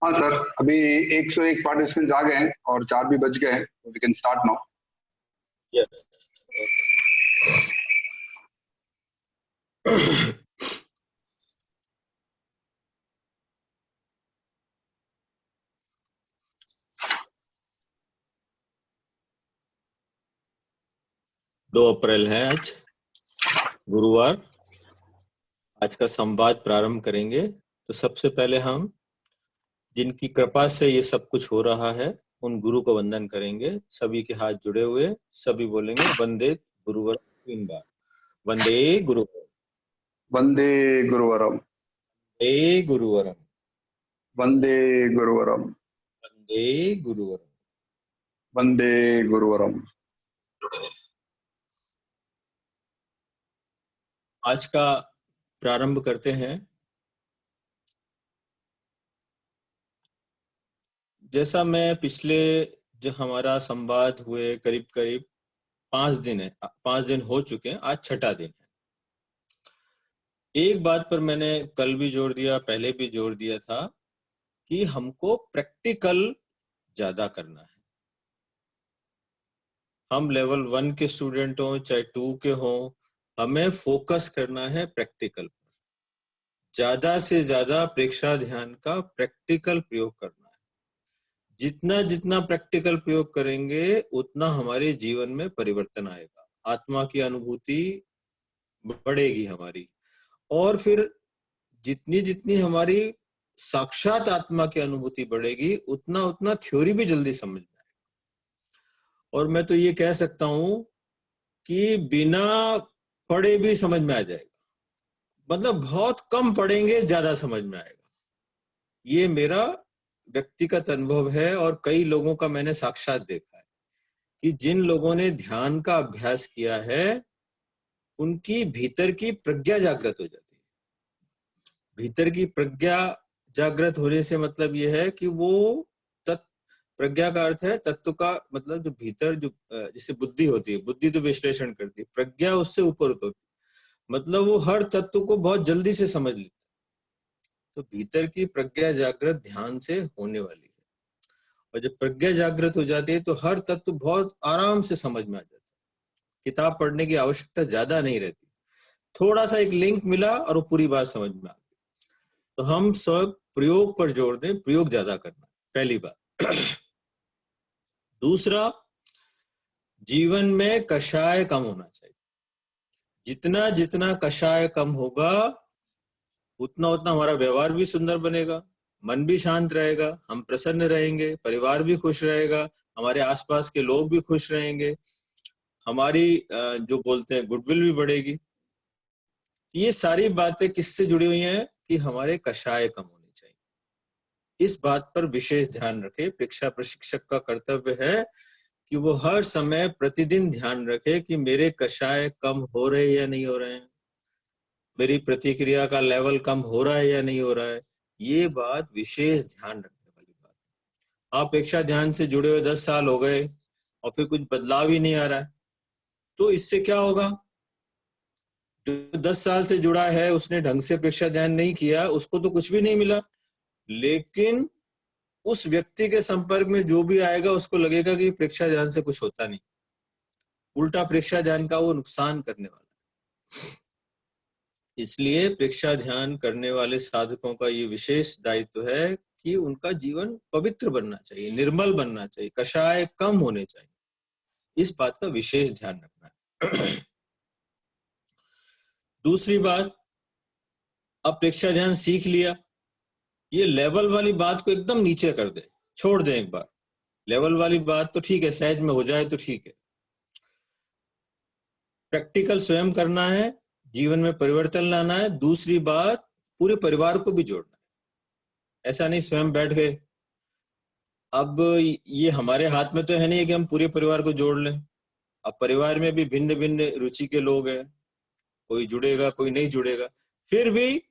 हाँ सर, अभी 101 पार्टिसिपेंट्स आ गए हैं और 4 भी बज गए हैं, तो we can start now. Yes. दो अप्रैल है आज, गुरुवार। आज का संवाद प्रारंभ करेंगे। तो सबसे पहले हम जिनकी कृपा से ये सब कुछ हो रहा है उन गुरु को वंदन करेंगे। सभी के हाथ जुड़े हुए, सभी बोलेंगे वंदे गुरुवर 3 बार। वंदे गुरुवर, वंदे गुरुवरम, हे गुरुवरम, वंदे गुरुवरम, वंदे गुरुवरम। वंदे गुरुवरम। आज का प्रारंभ करते हैं। जैसा मैं पिछले जो हमारा संवाद हुए करीब करीब 5 दिन है, 5 दिन हो चुके हैं, आज 6ठा दिन है। एक बात पर मैंने कल भी जोर दिया, पहले भी जोर दिया था कि हमको प्रैक्टिकल ज्यादा करना है। हम लेवल 1 के स्टूडेंट हो चाहे 2 के हो, हमें फोकस करना है प्रैक्टिकल पर। ज्यादा से ज्यादा प्रेक्षा ध्यान का प्रैक्टिकल प्रयोग करना है। जितना जितना प्रैक्टिकल प्रयोग करेंगे उतना हमारे जीवन में परिवर्तन आएगा, आत्मा की अनुभूति बढ़ेगी हमारी। और फिर जितनी जितनी हमारी साक्षात आत्मा की अनुभूति बढ़ेगी उतना उतना थ्योरी भी जल्दी समझ में आएगा। और मैं तो ये कह सकता हूं कि बिना पढ़े भी समझ में आ जाएगा। मतलब बहुत कम पढ़ेंगे, ज्यादा समझ में आएगा। ये मेरा व्यक्तिगत अनुभव है और कई लोगों का मैंने साक्षात देखा है कि जिन लोगों ने ध्यान का अभ्यास किया है उनकी भीतर की प्रज्ञा जागृत हो जाती है। भीतर की प्रज्ञा जागृत होने से मतलब यह है कि वो प्रज्ञा का अर्थ है तत्व का, मतलब जो भीतर जो जिससे बुद्धि होती है, बुद्धि तो विश्लेषण करती है, प्रज्ञा उससे ऊपर होती है, मतलब वो हर तत्व को बहुत जल्दी से समझ लेता है। तो भीतर की प्रज्ञा जागृत ध्यान से होने वाली है। और जब प्रज्ञा जागृत हो जाती है तो हर तत्व बहुत आराम से समझ में आ जाता है। किताब पढ़ने की आवश्यकता ज्यादा नहीं रहती, थोड़ा सा एक लिंक मिला और वो पूरी बात समझ में आ गई। तो हम सब प्रयोग पर जोर दें, प्रयोग ज्यादा करना, पहली बात। दूसरा, जीवन में कषाय कम होना चाहिए। जितना जितना कषाय कम होगा उतना उतना हमारा व्यवहार भी सुंदर बनेगा, मन भी शांत रहेगा, हम प्रसन्न रहेंगे, परिवार भी खुश रहेगा, हमारे आसपास के लोग भी खुश रहेंगे, हमारी जो बोलते हैं गुडविल भी बढ़ेगी। ये सारी बातें किससे जुड़ी हुई हैं कि हमारे कषाय कम होने चाहिए। इस बात पर विशेष ध्यान रखें। परीक्षा प्रशिक्षक का कर्तव्य है कि वो हर समय प्रतिदिन ध्यान रखे कि मेरे कषाय कम हो रहे या नहीं हो रहे हैं, मेरी प्रतिक्रिया का लेवल कम हो रहा है या नहीं हो रहा है। ये बात विशेष ध्यान रखने वाली बात। आप परीक्षा ध्यान से जुड़े हुए 10 साल हो गए और फिर कुछ बदलाव ही नहीं आ रहा है, तो इससे क्या होगा? जो 10 साल से जुड़ा है उसने ढंग से परीक्षा ध्यान नहीं किया, उसको तो कुछ भी नहीं मिला, लेकिन उस व्यक्ति के संपर्क में जो भी आएगा उसको लगेगा कि परीक्षा ध्यान से कुछ होता नहीं, उल्टा परीक्षा ध्यान का वो नुकसान करने वाला है। इसलिए परीक्षा ध्यान करने वाले साधकों का ये विशेष दायित्व है कि उनका जीवन पवित्र बनना चाहिए, निर्मल बनना चाहिए, कषाय कम होने चाहिए। इस बात का विशेष ध्यान रखना है। दूसरी बात, अब परीक्षा ध्यान सीख लिया, ये लेवल वाली बात को एकदम नीचे कर दे, छोड़ दे एक बार। लेवल वाली बात तो ठीक है, सहज में हो जाए तो ठीक है। प्रैक्टिकल स्वयं करना है, जीवन में परिवर्तन लाना है। दूसरी बात, पूरे परिवार को भी जोड़ना है। ऐसा नहीं स्वयं बैठ गए। अब ये हमारे हाथ में तो है नहीं कि हम पूरे परिवार को जोड़ लें। अब परिवार में भी भिन्न भिन्न रुचि के लोग हैं, कोई जुड़ेगा कोई नहीं जुड़ेगा। फिर भी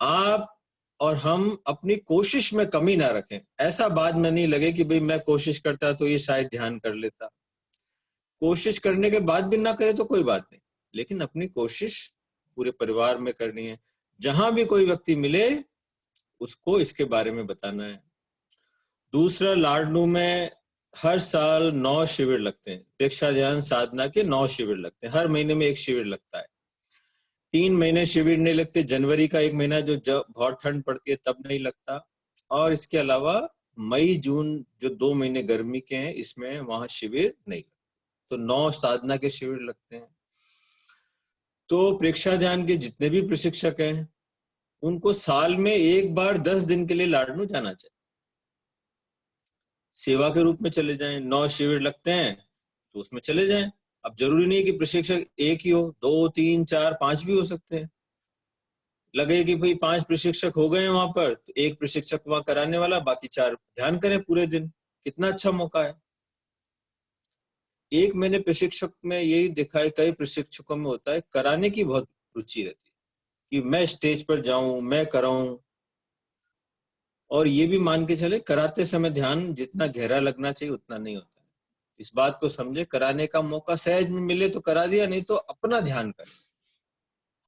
आप और हम अपनी कोशिश में कमी ना रखें। ऐसा बाद में नहीं लगे कि भाई मैं कोशिश करता तो ये शायद ध्यान कर लेता। कोशिश करने के बाद भी ना करे तो कोई बात नहीं, लेकिन अपनी कोशिश पूरे परिवार में करनी है। जहां भी कोई व्यक्ति मिले उसको इसके बारे में बताना है। दूसरा, लाडनू में हर साल 9 शिविर लगते हैं, प्रेक्षा ध्यान साधना के 9 शिविर लगते हैं, हर महीने में एक शिविर लगता है। 3 महीने शिविर नहीं लगते, जनवरी का 1 महीना जो बहुत ठंड पड़ती है तब नहीं लगता, और इसके अलावा मई जून जो 2 महीने गर्मी के हैं इसमें वहां शिविर नहीं लगते। तो 9 साधना के शिविर लगते हैं। तो प्रेक्षा ध्यान के जितने भी प्रशिक्षक हैं उनको साल में एक बार 10 दिन के लिए लाडनू जाना चाहिए, सेवा के रूप में चले जाएं। 9 शिविर लगते हैं तो उसमें चले जाएं। अब जरूरी नहीं कि प्रशिक्षक एक ही हो, 2, 3, 4, 5 भी हो सकते हैं। लगे कि भाई 5 प्रशिक्षक हो गए हैं वहां पर, तो एक प्रशिक्षक वहां कराने वाला, बाकी 4 ध्यान करें पूरे दिन। कितना अच्छा मौका है। एक मैंने प्रशिक्षक में यही देखा है, कई प्रशिक्षकों में होता है कराने की बहुत रुचि रहती है कि मैं स्टेज पर जाऊं, मैं कराऊं, और ये भी मान के चले कराते समय ध्यान जितना गहरा लगना चाहिए उतना नहीं होता है। इस बात को समझे, कराने का मौका सहज में मिले तो करा दिया, नहीं तो अपना ध्यान करें।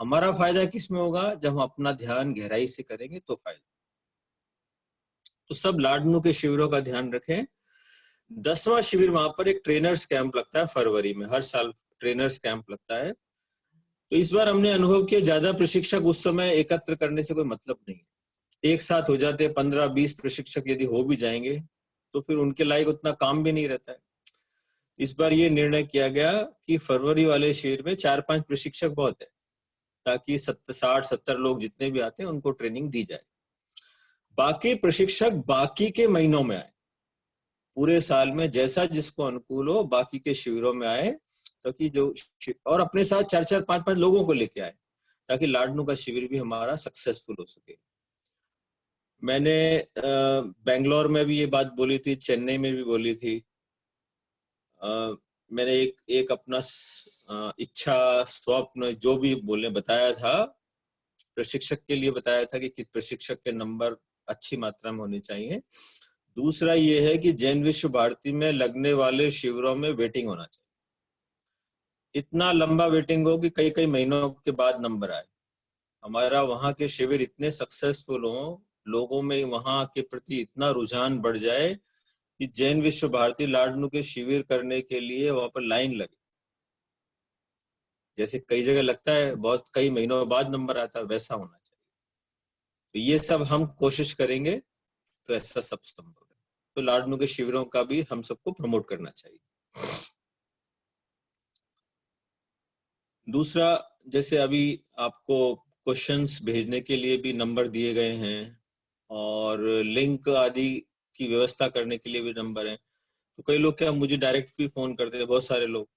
हमारा फायदा किसमें होगा? जब हम अपना ध्यान गहराई से करेंगे तो फायदा। तो सब लाडनू के शिविरों का ध्यान रखें। 10वां शिविर वहां पर एक ट्रेनर्स कैंप लगता है फरवरी में, हर साल ट्रेनर्स कैंप लगता है। तो इस बार हमने अनुभव किया ज्यादा प्रशिक्षक उस समय एकत्र करने से कोई मतलब नहीं है। एक साथ हो जाते 15-20 प्रशिक्षक यदि हो भी जाएंगे तो फिर उनके लायक उतना काम भी नहीं रहता है। इस बार ये निर्णय किया गया कि फरवरी वाले शिविर में 4-5 प्रशिक्षक बहुत है, ताकि 60-70 लोग जितने भी आते हैं उनको ट्रेनिंग दी जाए। बाकी प्रशिक्षक बाकी के महीनों में आए, पूरे साल में जैसा जिसको अनुकूल हो बाकी के शिविरों में आए, ताकि जो और अपने साथ 4-4, 5-5 लोगों को लेके आए, ताकि लाडनू का शिविर भी हमारा सक्सेसफुल हो सके। मैंने बेंगलोर में भी ये बात बोली थी, चेन्नई में भी बोली थी। मैंने एक अपना इच्छा, स्वप्न, जो भी बोलने बताया था, प्रशिक्षक के लिए बताया था कि प्रशिक्षक के नंबर अच्छी मात्रा में होने चाहिए। दूसरा ये है कि जैन विश्व भारती में लगने वाले शिविरों में वेटिंग होना चाहिए। इतना लंबा वेटिंग हो कि कई कई महीनों के बाद नंबर आए। हमारा वहां के शिविर इतने सक्सेसफुल हो, लोगों में वहां के प्रति इतना रुझान बढ़ जाए कि जैन विश्व भारती लाडनू के शिविर करने के लिए वहां पर लाइन लगे। जैसे कई जगह लगता है बहुत कई महीनों बाद नंबर आता है, वैसा होना चाहिए। तो ये सब हम कोशिश करेंगे तो ऐसा सब संभव है। तो लाडनू के शिविरों का भी हम सबको प्रमोट करना चाहिए। दूसरा, जैसे अभी आपको क्वेश्चंस भेजने के लिए भी नंबर दिए गए हैं और लिंक आदि की व्यवस्था करने के लिए भी नंबर है। तो कई लोग क्या मुझे डायरेक्ट भी फोन करते हैं, बहुत सारे लोग।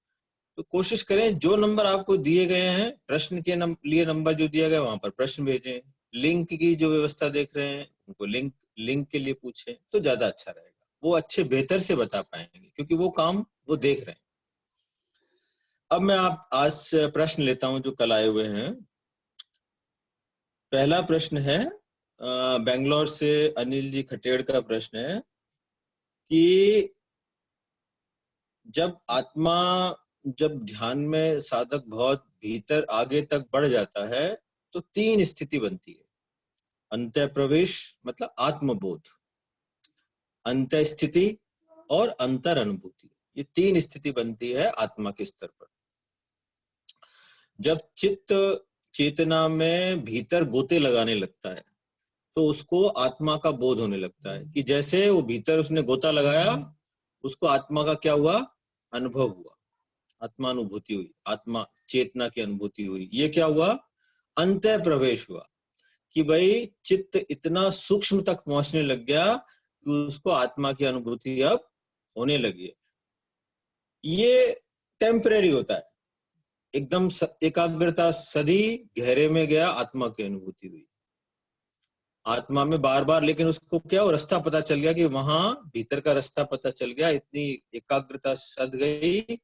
तो कोशिश करें जो नंबर आपको दिए गए हैं, प्रश्न के लिए नंबर जो दिया गया वहां पर प्रश्न भेजें। लिंक की जो व्यवस्था देख रहे हैं उनको लिंक के लिए पूछें तो ज्यादा अच्छा रहेगा। वो अच्छे बेहतर से बता पाएंगे क्योंकि वो काम वो देख रहे हैं। अब मैं आज प्रश्न लेता हूं जो कल आए हुए हैं। पहला प्रश्न है बेंगलोर से अनिल जी खटेड़ का प्रश्न है कि जब ध्यान में साधक बहुत भीतर आगे तक बढ़ जाता है तो 3 स्थिति बनती है। अंतः प्रवेश मतलब आत्मबोध, अंतः स्थिति और अंतर अनुभूति। ये 3 स्थिति बनती है आत्मा के स्तर पर। जब चित्त चेतना में भीतर गोते लगाने लगता है तो उसको आत्मा का बोध होने लगता है कि जैसे वो भीतर उसने गोता लगाया, उसको आत्मा का क्या हुआ? अनुभव हुआ, आत्मानुभूति हुई, आत्मा चेतना की अनुभूति हुई। ये क्या हुआ? अंतः प्रवेश हुआ कि भाई चित्त इतना सूक्ष्म तक पहुंचने लग गया कि उसको आत्मा की अनुभूति अब होने लगी है। ये टेम्परेरी होता है, एकदम एकाग्रता सदी गहरे में गया, आत्मा की अनुभूति हुई आत्मा में बार बार। लेकिन उसको क्या वो रास्ता पता चल गया कि वहां भीतर का रास्ता पता चल गया, इतनी एकाग्रता सद गई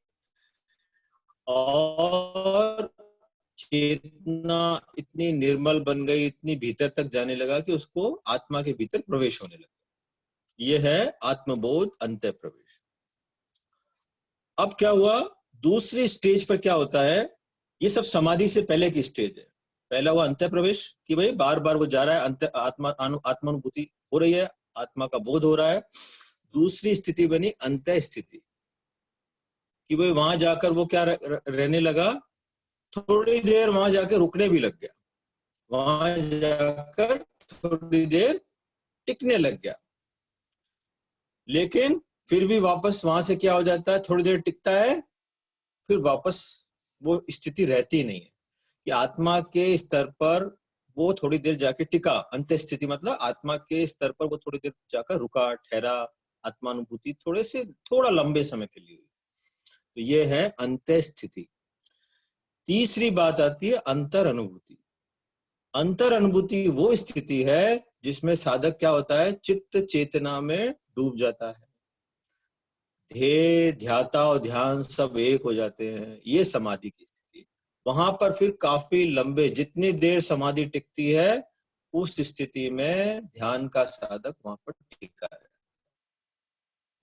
और चेतना इतनी निर्मल बन गई, इतनी भीतर तक जाने लगा कि उसको आत्मा के भीतर प्रवेश होने लगा। ये है आत्मबोध, अंतः प्रवेश। अब क्या हुआ? दूसरी स्टेज पर क्या होता है? ये सब समाधि से पहले की स्टेज है। पहला हुआ अंत प्रवेश कि भाई बार बार वो जा रहा है, अंत आत्मानुभूति हो रही है, आत्मा का बोध हो रहा है। दूसरी स्थिति बनी अंत स्थिति कि भाई वहां जाकर वो क्या रहने लगा, थोड़ी देर वहां जाकर रुकने भी लग गया, वहां जाकर थोड़ी देर टिकने लग गया, लेकिन फिर भी वापस वहां से क्या हो जाता है, थोड़ी देर टिकता है, फिर वापस वो स्थिति रहती नहीं है कि आत्मा के स्तर पर वो थोड़ी देर जाके टिका। अंत स्थिति मतलब आत्मा के स्तर पर वो थोड़ी देर जाकर रुका, ठहरा, आत्मानुभूति थोड़ा लंबे समय के लिए। तो ये है अंत स्थिति। तीसरी बात आती है अंतर अनुभूति। अंतर अनुभूति वो स्थिति है जिसमें साधक क्या होता है, चित्त चेतना में डूब जाता है, ध्येय ध्याता और ध्यान सब एक हो जाते हैं, ये समाधि की स्थिति। वहां पर फिर काफी लंबे, जितनी देर समाधि टिकती है उस स्थिति में ध्यान का साधक वहां पर टिका है।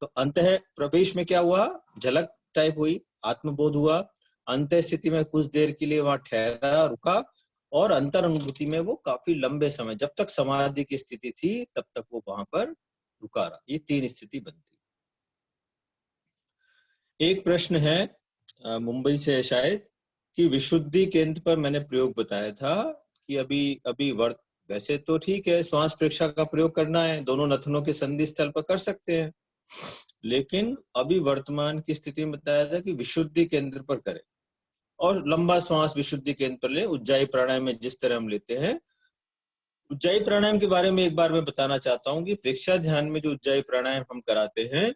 तो अंत प्रवेश में क्या हुआ, झलक टाइप हुई, आत्मबोध हुआ। अंत स्थिति में कुछ देर के लिए वहां ठहरा, रुका, और अंतर अनुभूति में वो काफी लंबे समय, जब तक समाधि की स्थिति थी तब तक वो वहां पर रुका रहा। ये तीन स्थिति बनती। एक प्रश्न है मुंबई से शायद, कि विशुद्धि केंद्र पर मैंने प्रयोग बताया था कि अभी वैसे तो ठीक है, श्वास प्रेक्षा का प्रयोग करना है, दोनों नथनों के संधि स्थल पर कर सकते हैं, लेकिन अभी वर्तमान की स्थिति में बताया था कि विशुद्धि केंद्र पर करें और लंबा श्वास विशुद्धि केंद्र पर ले। उज्जाई प्राणायाम में जिस तरह हम लेते हैं, उज्जाई प्राणायाम के बारे में एक बार मैं बताना चाहता हूँ कि प्रेक्षा ध्यान में जो उज्जाई प्राणायाम हम कराते हैं,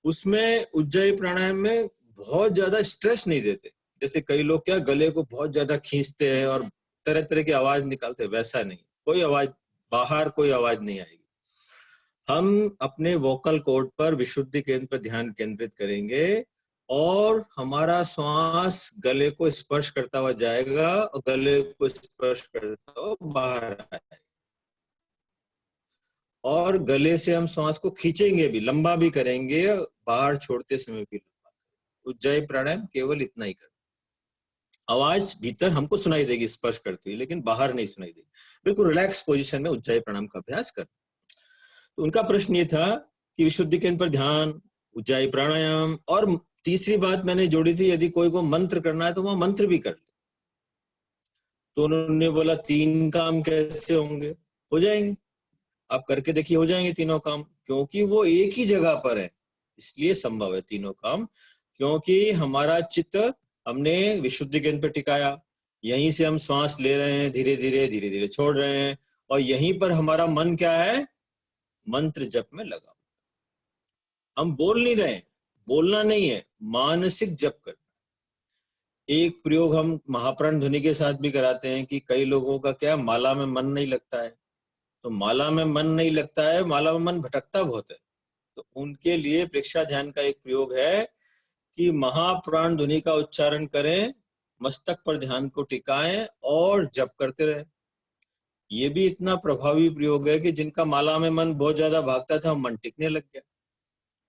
उसमें उज्जाई प्राणायाम में बहुत ज्यादा स्ट्रेस नहीं देते। जैसे कई लोग क्या गले को बहुत ज्यादा खींचते हैं और तरह तरह की आवाज निकालते हैं, वैसा नहीं, कोई आवाज बाहर कोई आवाज नहीं आएगी। हम अपने वोकल कॉर्ड पर विशुद्धि केंद्र पर ध्यान केंद्रित करेंगे और हमारा श्वास गले को स्पर्श करता हुआ जाएगा और गले को स्पर्श करता हुआ बाहर आएगा, और गले से हम श्वास को खींचेंगे भी, लंबा भी करेंगे, बाहर छोड़ते समय भी लंबा करेंगे। उज्जाई प्राणायाम केवल इतना ही करना। आवाज भीतर हमको सुनाई देगी स्पर्श करती हुई, लेकिन बाहर नहीं सुनाई देगी। बिल्कुल रिलैक्स पोजीशन में उज्जाई प्राणायाम का अभ्यास करना। तो उनका प्रश्न ये था कि विशुद्धि केंद्र पर ध्यान, उज्जाई प्राणायाम, और तीसरी बात मैंने जोड़ी थी, यदि कोई को मंत्र करना है तो वह मंत्र भी कर ले। तो उन्होंने बोला 3 काम कैसे होंगे? हो जाएंगे, आप करके देखिए, हो जाएंगे तीनों काम, क्योंकि वो एक ही जगह पर है, इसलिए संभव है तीनों काम। क्योंकि हमारा चित्त हमने विशुद्धि केंद्र पर टिकाया, यहीं से हम श्वास ले रहे हैं, धीरे धीरे छोड़ रहे हैं, और यहीं पर हमारा मन क्या है, मंत्र जप में लगा। हम बोल नहीं रहे, बोलना नहीं है, मानसिक जप करना। एक प्रयोग हम महाप्राण ध्वनि के साथ भी कराते हैं कि कई लोगों का क्या, माला में मन नहीं लगता है, तो माला में मन नहीं लगता है, माला में मन भटकता बहुत है, तो उनके लिए प्रेक्षा ध्यान का एक प्रयोग है कि महाप्राण ध्वनि का उच्चारण करें, मस्तक पर ध्यान को टिकाएं और जप करते रहे। ये भी इतना प्रभावी प्रयोग है कि जिनका माला में मन बहुत ज्यादा भागता था, मन टिकने लग गया।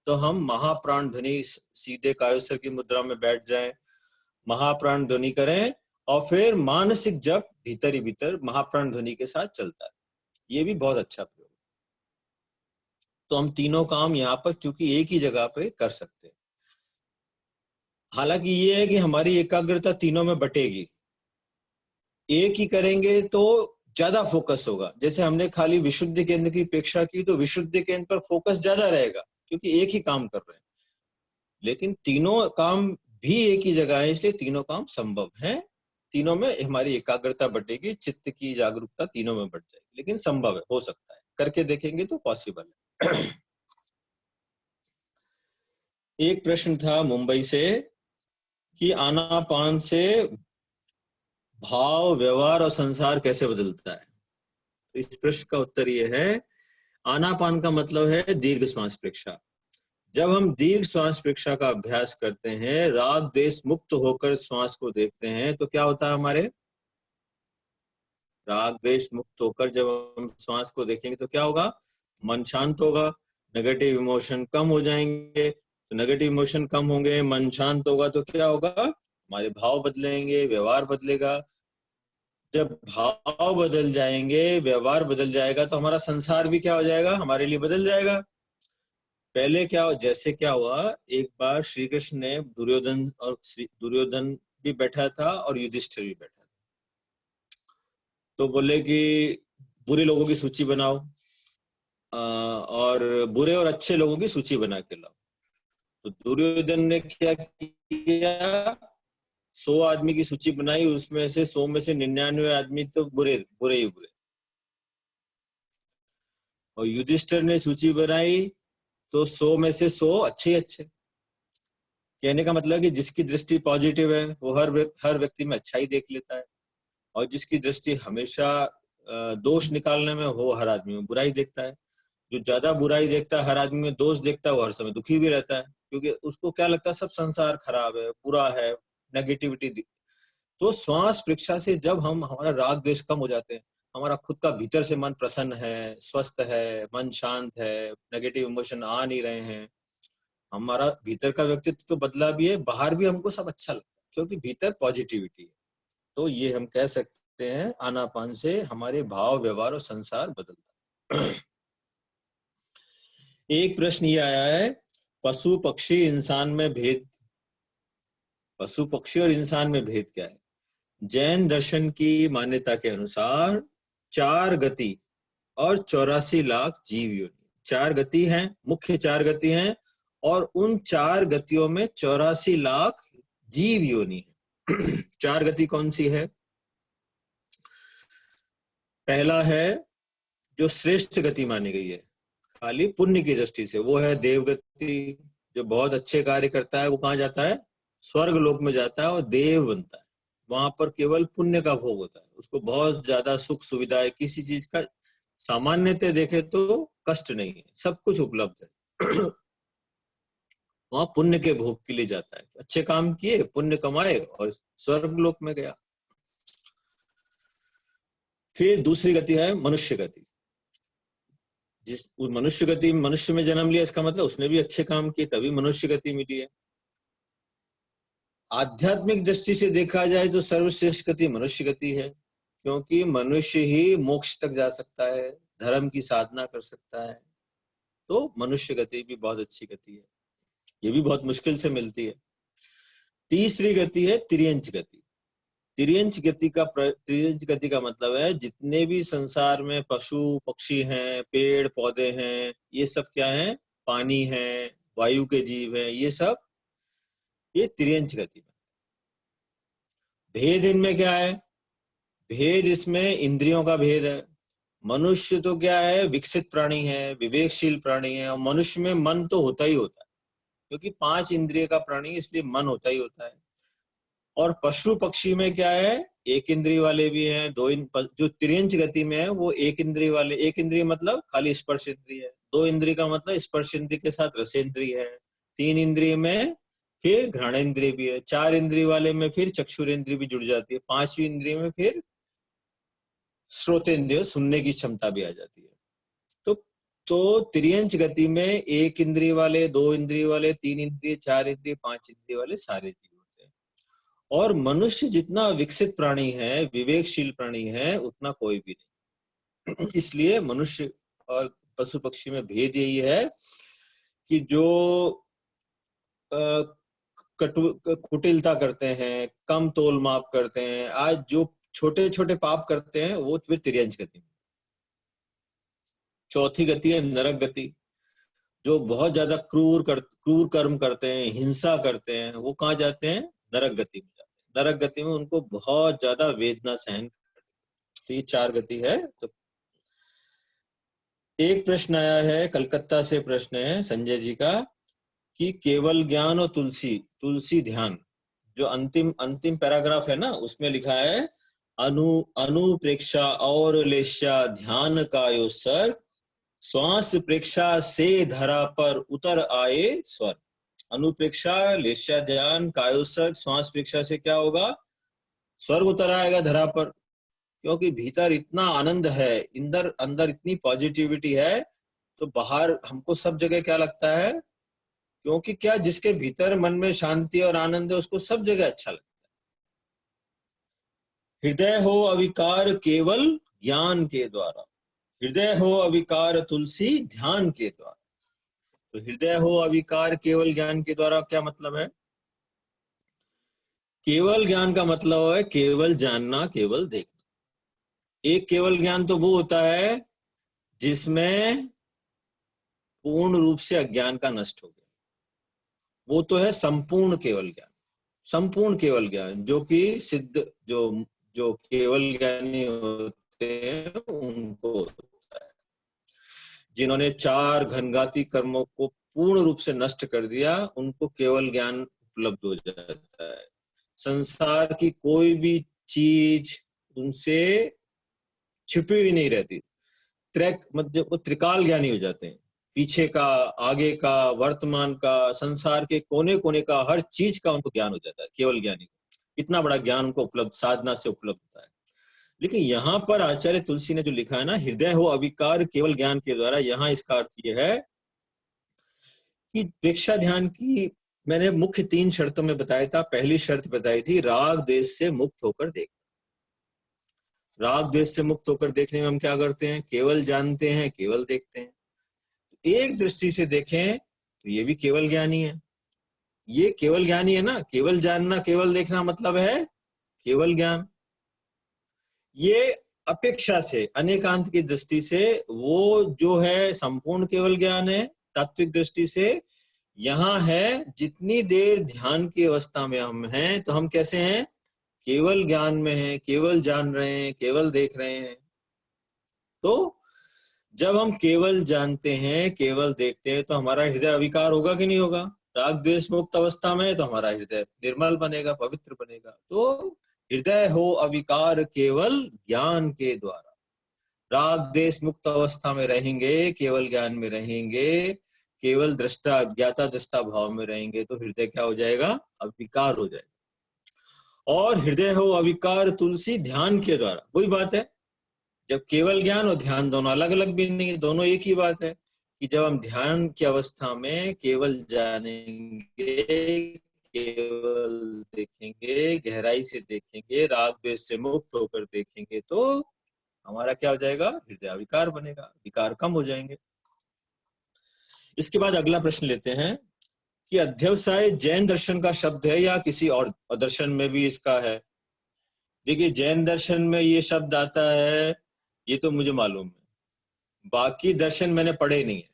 तो हम महाप्राण ध्वनि, सीधे कायोत्सर की मुद्रा में बैठ जाएं, महाप्राण ध्वनि करें, और फिर मानसिक जप भीतर ही भीतर महाप्राण ध्वनि के साथ चलता है। ये भी बहुत अच्छा प्रयोग। तो हम तीनों काम यहाँ पर चूंकि एक ही जगह पे कर सकते हैं। हालांकि ये है कि हमारी एकाग्रता तीनों में बटेगी, एक ही करेंगे तो ज्यादा फोकस होगा। जैसे हमने खाली विशुद्धि केंद्र की अपेक्षा की तो विशुद्धि केंद्र पर फोकस ज्यादा रहेगा क्योंकि एक ही काम कर रहे हैं, लेकिन तीनों काम भी एक ही जगह है, इसलिए तीनों काम संभव है। तीनों में हमारी एकाग्रता बढ़ेगी, चित्त की जागरूकता तीनों में बढ़ जाएगी, लेकिन संभव है, हो सकता है, करके देखेंगे तो पॉसिबल है। एक प्रश्न था मुंबई से कि आनापान से भाव, व्यवहार और संसार कैसे बदलता है। तो इस प्रश्न का उत्तर ये है, आनापान का मतलब है दीर्घ श्वास प्रेक्षा। जब हम दीर्घ श्वास प्रेक्षा का अभ्यास करते हैं, राग द्वेष मुक्त होकर श्वास को देखते हैं, तो क्या होता है, हमारे राग द्वेष मुक्त होकर जब हम श्वास को देखेंगे तो क्या होगा, मन शांत होगा, नेगेटिव इमोशन कम हो जाएंगे। तो नेगेटिव इमोशन कम होंगे, मन शांत होगा, तो क्या होगा, हमारे भाव बदलेंगे, व्यवहार बदलेगा, जब भाव बदल जाएंगे, व्यवहार बदल जाएगा, तो हमारा संसार भी क्या हो जाएगा, हमारे लिए बदल जाएगा। पहले जैसे क्या हुआ, एक बार श्री कृष्ण ने दुर्योधन भी बैठा था और युधिष्ठिर भी बैठा था, तो बोले कि बुरे लोगों की सूची बनाओ और बुरे और अच्छे लोगों की सूची बना के लाओ। तो दुर्योधन ने क्या किया, 100 आदमी की सूची बनाई, उसमें से 100 में से 99 आदमी तो बुरे बुरे ही बुरे। और युधिष्ठिर ने सूची बनाई तो 100 में से 100 अच्छे ही अच्छे। कहने का मतलब कि जिसकी दृष्टि पॉजिटिव है वो हर व्यक्ति में अच्छा ही देख लेता है, और जिसकी दृष्टि हमेशा दोष निकालने में, वो हर आदमी में बुराई देखता है। जो ज्यादा बुराई देखता है, हर आदमी में दोष देखता है, वो हर समय दुखी भी रहता है, क्योंकि उसको क्या लगता है सब संसार खराब है, बुरा है, नेगेटिविटी। तो श्वास परीक्षा से जब हमारा राग द्वेष कम हो जाते हैं, हमारा खुद का भीतर से मन प्रसन्न है, स्वस्थ है, मन शांत है, नेगेटिव इमोशन आ नहीं रहे हैं, हमारा भीतर का व्यक्तित्व तो बदला भी है, बाहर भी हमको सब अच्छा लगता है, क्योंकि भीतर पॉजिटिविटी है। तो ये हम कह सकते हैं आनापान से हमारे भाव, व्यवहार और संसार बदलता है। एक प्रश्न ये आया है, पशु पक्षी इंसान में भेद, पशु पक्षी और इंसान में भेद क्या है? जैन दर्शन की मान्यता के अनुसार 4 गति और 84 लाख जीव योनि। 4 गति हैं, मुख्य 4 गति हैं, और उन 4 गतियों में 84 लाख जीव योनि है। 4 गति कौन सी है? पहला है जो श्रेष्ठ गति मानी गई है खाली पुण्य की दृष्टि से, वो है देवगति। जो बहुत अच्छे कार्य करता है वो कहाँ जाता है? स्वर्ग लोक में जाता है और देव बनता है। वहां पर केवल पुण्य का भोग होता है, उसको बहुत ज्यादा सुख सुविधा है, किसी चीज का सामान्यतः देखे तो कष्ट नहीं है, सब कुछ उपलब्ध है। वहां पुण्य के भोग के लिए जाता है, अच्छे काम किए, पुण्य कमाए और स्वर्ग लोक में गया। फिर दूसरी गति है मनुष्य गति। जिस मनुष्य गति, मनुष्य में जन्म लिया, इसका मतलब उसने भी अच्छे काम किए, तभी मनुष्य गति मिली है। आध्यात्मिक दृष्टि से देखा जाए तो सर्वश्रेष्ठ गति मनुष्य गति है, क्योंकि मनुष्य ही मोक्ष तक जा सकता है, धर्म की साधना कर सकता है। तो मनुष्य गति भी बहुत अच्छी गति है, ये भी बहुत मुश्किल से मिलती है। तीसरी गति है तिर्यंच गति। तिर्यंच गति का मतलब है जितने भी संसार में पशु पक्षी हैं, पेड़ पौधे हैं, ये सब क्या है? पानी है, वायु के जीव हैं, ये सब ये तिर्यंच गति में। भेद इनमें क्या है? भेद इसमें इंद्रियों का भेद है। मनुष्य तो क्या है? विकसित प्राणी है, विवेकशील प्राणी है, और मनुष्य में मन तो होता ही होता है, क्योंकि 5 इंद्रिय का प्राणी, इसलिए मन होता ही होता है। और पशु पक्षी में क्या है? एक इंद्रिय वाले भी हैं, जो तिर्यंच गति में है वो एक इंद्रिय वाले, एक इंद्रिय मतलब खाली स्पर्श इंद्रिय है, 2 इंद्रिय का मतलब स्पर्श इंद्रिय के साथ रसेंद्रिय है, 3 इंद्रिय में फिर घ्राणेन्द्रिय भी है, 4 इंद्रिय वाले में फिर चक्षुरेंद्रिय भी जुड़ जाती है, 5वीं इंद्रिय में फिर श्रोतेंद्रिय, सुनने की क्षमता भी आ जाती है। तो तिर्यंच गति में 1 इंद्रिय वाले, 2 इंद्रिय वाले, 3 इंद्रिय, 4 इंद्रिय, 5 इंद्रिय वाले सारे जीव होते हैं। और मनुष्य जितना विकसित प्राणी है, विवेकशील प्राणी है, उतना कोई भी नहीं। इसलिए मनुष्य और पशु पक्षी में भेद यही है कि जो कुटिलता करते हैं, कम तोल माप करते हैं, आज जो छोटे छोटे पाप करते हैं, वो फिर तिर्यंच गति में। चौथी गति है नरक गति। जो बहुत ज्यादा क्रूर कर्म करते हैं, हिंसा करते हैं, वो कहाँ जाते हैं? नरक गति में जाते हैं। नरक गति में उनको बहुत ज्यादा वेदना सहन। तो ये 4 गति है। तो एक प्रश्न आया है, कलकत्ता से प्रश्न है संजय जी का, कि केवल ज्ञान और तुलसी ध्यान, जो अंतिम पैराग्राफ है ना, उसमें लिखा है अनुप्रेक्षा और लेश्या ध्यान का यो सर, श्वास प्रेक्षा से धरा पर उतर आए स्वर। अनुप्रेक्षा, लेश्या ध्यान, कायोत्सर्ग, श्वास प्रेक्षा से क्या होगा? स्वर्ग उतर आएगा धरा पर, क्योंकि भीतर इतना आनंद है, अंदर इतनी पॉजिटिविटी है, तो बाहर हमको सब जगह क्या लगता है? क्योंकि क्या, जिसके भीतर मन में शांति और आनंद है, उसको सब जगह अच्छा लगता है। हृदय हो अविकार केवल ज्ञान के द्वारा, हृदय हो अविकार तुलसी ध्यान के द्वारा। तो हृदय हो अविकार केवल ज्ञान के द्वारा क्या मतलब है? केवल ज्ञान का मतलब है केवल जानना, केवल देखना। एक केवल ज्ञान तो वो होता है जिसमें पूर्ण रूप से अज्ञान का नष्ट हो गया, वो तो है संपूर्ण केवल ज्ञान। संपूर्ण केवल ज्ञान जो कि सिद्ध, जो जो केवल ज्ञानी होते हैं उनको होता है, जिन्होंने चार घनघाती कर्मों को पूर्ण रूप से नष्ट कर दिया, उनको केवल ज्ञान उपलब्ध हो जाता है। संसार की कोई भी चीज उनसे छिपी हुई नहीं रहती। मतलब वो त्रिकाल ज्ञानी हो जाते हैं, पीछे का, आगे का, वर्तमान का, संसार के कोने कोने का, हर चीज का उनको ज्ञान हो जाता है केवल ज्ञानी को। इतना बड़ा ज्ञान उनको उपलब्ध, साधना से उपलब्ध होता है। लेकिन यहाँ पर आचार्य तुलसी ने जो लिखा है ना, हृदय हो अविकार केवल ज्ञान के द्वारा, यहाँ इसका अर्थ ये है कि प्रेक्षा ध्यान की मैंने मुख्य 3 शर्तों में बताया था। पहली शर्त बताई थी राग द्वेष से मुक्त होकर देख। राग द्वेष से मुक्त होकर देखने में हम क्या करते हैं? केवल जानते हैं, केवल देखते हैं। एक दृष्टि से देखें तो ये भी केवल ज्ञानी है, ये केवल ज्ञानी है ना। केवल जानना, केवल देखना मतलब है केवल ज्ञान। ये अपेक्षा से, अनेकांत की दृष्टि से वो जो है संपूर्ण केवल ज्ञान है। तात्विक दृष्टि से यहाँ है, जितनी देर ध्यान की अवस्था में हम हैं तो हम कैसे हैं? केवल ज्ञान में हैं, केवल जान रहे हैं, केवल देख रहे हैं। तो जब हम केवल जानते हैं, केवल देखते हैं, तो हमारा हृदय अविकार होगा कि नहीं होगा? राग द्वेष मुक्त अवस्था में तो हमारा हृदय निर्मल बनेगा, पवित्र बनेगा। तो हृदय हो अविकार केवल ज्ञान के द्वारा। राग द्वेष मुक्त अवस्था में रहेंगे, केवल ज्ञान में रहेंगे, केवल दृष्टा, ज्ञाता दृष्टा भाव में रहेंगे, तो हृदय क्या हो जाएगा? अविकार हो जाएगा। और हृदय हो अविकार तुलसी ध्यान के द्वारा, वही बात है। जब केवल ज्ञान और ध्यान दोनों अलग अलग भी नहीं, दोनों एक ही बात है कि जब हम ध्यान की अवस्था में केवल जानेंगे, केवल देखेंगे, गहराई से देखेंगे, राग द्वेष से मुक्त होकर देखेंगे, तो हमारा क्या हो जाएगा? हृदय अविकार बनेगा, विकार कम हो जाएंगे। इसके बाद अगला प्रश्न लेते हैं कि अध्यवसाय जैन दर्शन का शब्द है या किसी और दर्शन में भी इसका है? देखिए, जैन दर्शन में ये शब्द आता है, ये तो मुझे मालूम है। बाकी दर्शन मैंने पढ़े नहीं है,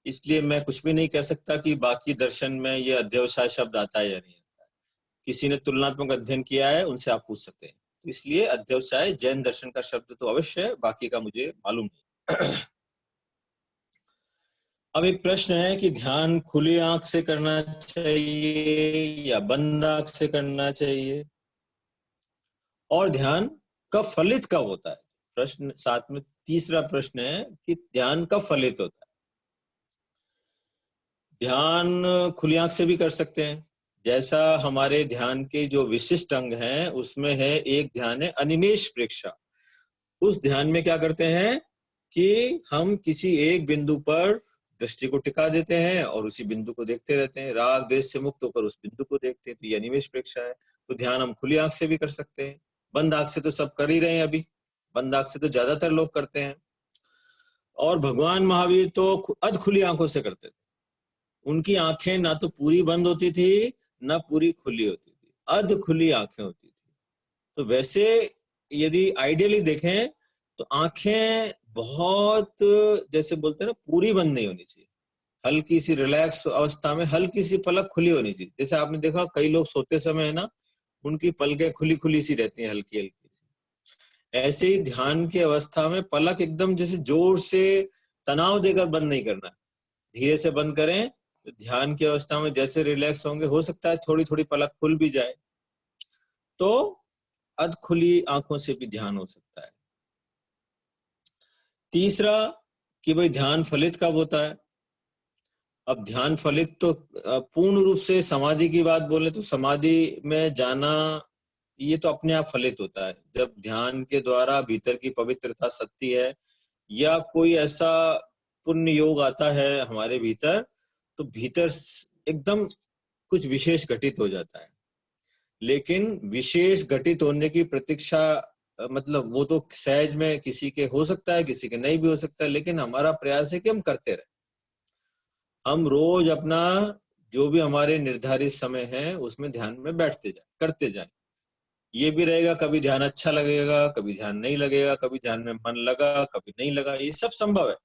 इसलिए मैं कुछ भी नहीं कह सकता कि बाकी दर्शन में ये अध्यवसाय शब्द आता है या नहीं आता है। किसी ने तुलनात्मक अध्ययन किया है, उनसे आप पूछ सकते हैं। इसलिए अध्यवसाय जैन दर्शन का शब्द तो अवश्य है, बाकी का मुझे मालूम नहीं। अब एक प्रश्न है कि ध्यान खुली आंख से करना चाहिए या बंद आंख से करना चाहिए, और ध्यान कब फलित कब होता है? प्रश्न साथ में तीसरा प्रश्न है कि ध्यान कब फलित होता है। ध्यान खुली आंख से भी कर सकते हैं, जैसा हमारे ध्यान के जो विशिष्ट अंग हैं उसमें है एक ध्यान है अनिमेष प्रेक्षा। उस ध्यान में क्या करते हैं कि हम किसी एक बिंदु पर दृष्टि को टिका देते हैं और उसी बिंदु को देखते रहते हैं, राग द्वेष से मुक्त होकर उस बिंदु को देखते हैं, तो ये अनिमेष प्रेक्षा है। तो ध्यान हम खुली आंख से भी कर सकते हैं, बंद आंख से तो सब कर ही रहे हैं, अभी बंद आंख से तो ज्यादातर लोग करते हैं। और भगवान महावीर तो अध खुली आंखों से करते थे, उनकी आंखें ना तो पूरी बंद होती थी ना पूरी खुली होती थी, अध खुली आंखें होती थी। तो वैसे यदि आइडियली देखें तो आंखें बहुत, जैसे बोलते हैं ना, पूरी बंद नहीं होनी चाहिए, हल्की सी रिलैक्स अवस्था में हल्की सी पलक खुली होनी चाहिए। जैसे आपने देखा कई लोग सोते समय है ना, उनकी पलकें खुली खुली सी रहती हैं, हल्की हल्की सी। ऐसे ही ध्यान की अवस्था में पलक एकदम जैसे जोर से तनाव देकर बंद नहीं करना है, धीरे से बंद करें। तो ध्यान की अवस्था में जैसे रिलैक्स होंगे, हो सकता है थोड़ी थोड़ी पलक खुल भी जाए, तो अध खुली आंखों से भी ध्यान हो सकता है। तीसरा कि भाई ध्यान फलित कब होता है। अब ध्यान फलित तो पूर्ण रूप से समाधि की बात बोले तो समाधि में जाना ये तो अपने आप फलित होता है, जब ध्यान के द्वारा भीतर की पवित्रता सत्ती है या कोई ऐसा पुण्य योग आता है हमारे भीतर, तो भीतर एकदम कुछ विशेष घटित हो जाता है। लेकिन विशेष घटित होने की प्रतीक्षा मतलब वो तो सहज में किसी के हो सकता है, किसी के नहीं भी हो सकता है, लेकिन हमारा प्रयास है कि हम करते रहे। हम रोज अपना जो भी हमारे निर्धारित समय है उसमें ध्यान में बैठते जाए, करते जाए। ये भी रहेगा, कभी ध्यान अच्छा लगेगा, कभी ध्यान नहीं लगेगा, कभी ध्यान में मन लगा, कभी नहीं लगा, ये सब संभव है।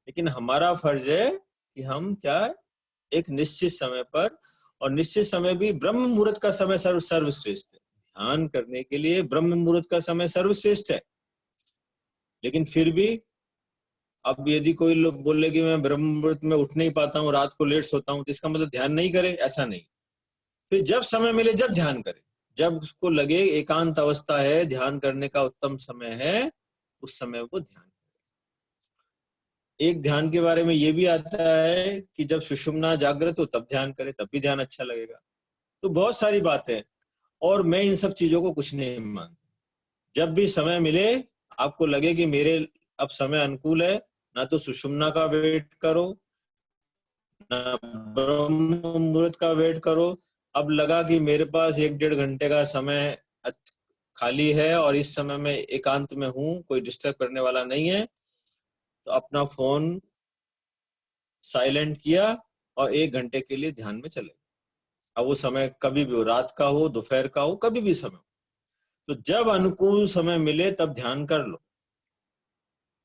लेकिन हमारा फर्ज है कि हम क्या, एक निश्चित समय पर, और निश्चित समय भी ब्रह्म मुहूर्त का समय सर्वश्रेष्ठ है। ध्यान करने के लिए ब्रह्म मुहूर्त का समय सर्वश्रेष्ठ है। लेकिन फिर भी अब यदि कोई लोग बोले कि मैं ब्रह्म मुहूर्त में उठ नहीं पाता हूँ, रात को लेट सोता हूँ, तो इसका मतलब ध्यान नहीं करे, ऐसा नहीं। फिर जब समय मिले जब ध्यान करे, जब उसको लगे एकांत अवस्था है, ध्यान करने का उत्तम समय है, उस समय वो ध्यान। एक ध्यान के बारे में ये भी आता है कि जब सुषुम्ना जागृत हो तब ध्यान करे, तब भी ध्यान अच्छा लगेगा। तो बहुत सारी बातें, और मैं इन सब चीजों को कुछ नहीं मानता। जब भी समय मिले, आपको लगे कि मेरे अब समय अनुकूल है, ना तो सुषुम्ना का वेट करो, ना ब्रह्म मुहूर्त का वेट करो। अब लगा कि मेरे पास 1-1.5 घंटे का समय खाली है और इस समय में एकांत में हूं, कोई डिस्टर्ब करने वाला नहीं है, तो अपना फोन साइलेंट किया और 1 घंटे के लिए ध्यान में चले। अब वो समय कभी भी हो, रात का हो, दोपहर का हो, कभी भी समय हो, तो जब अनुकूल समय मिले तब ध्यान कर लो।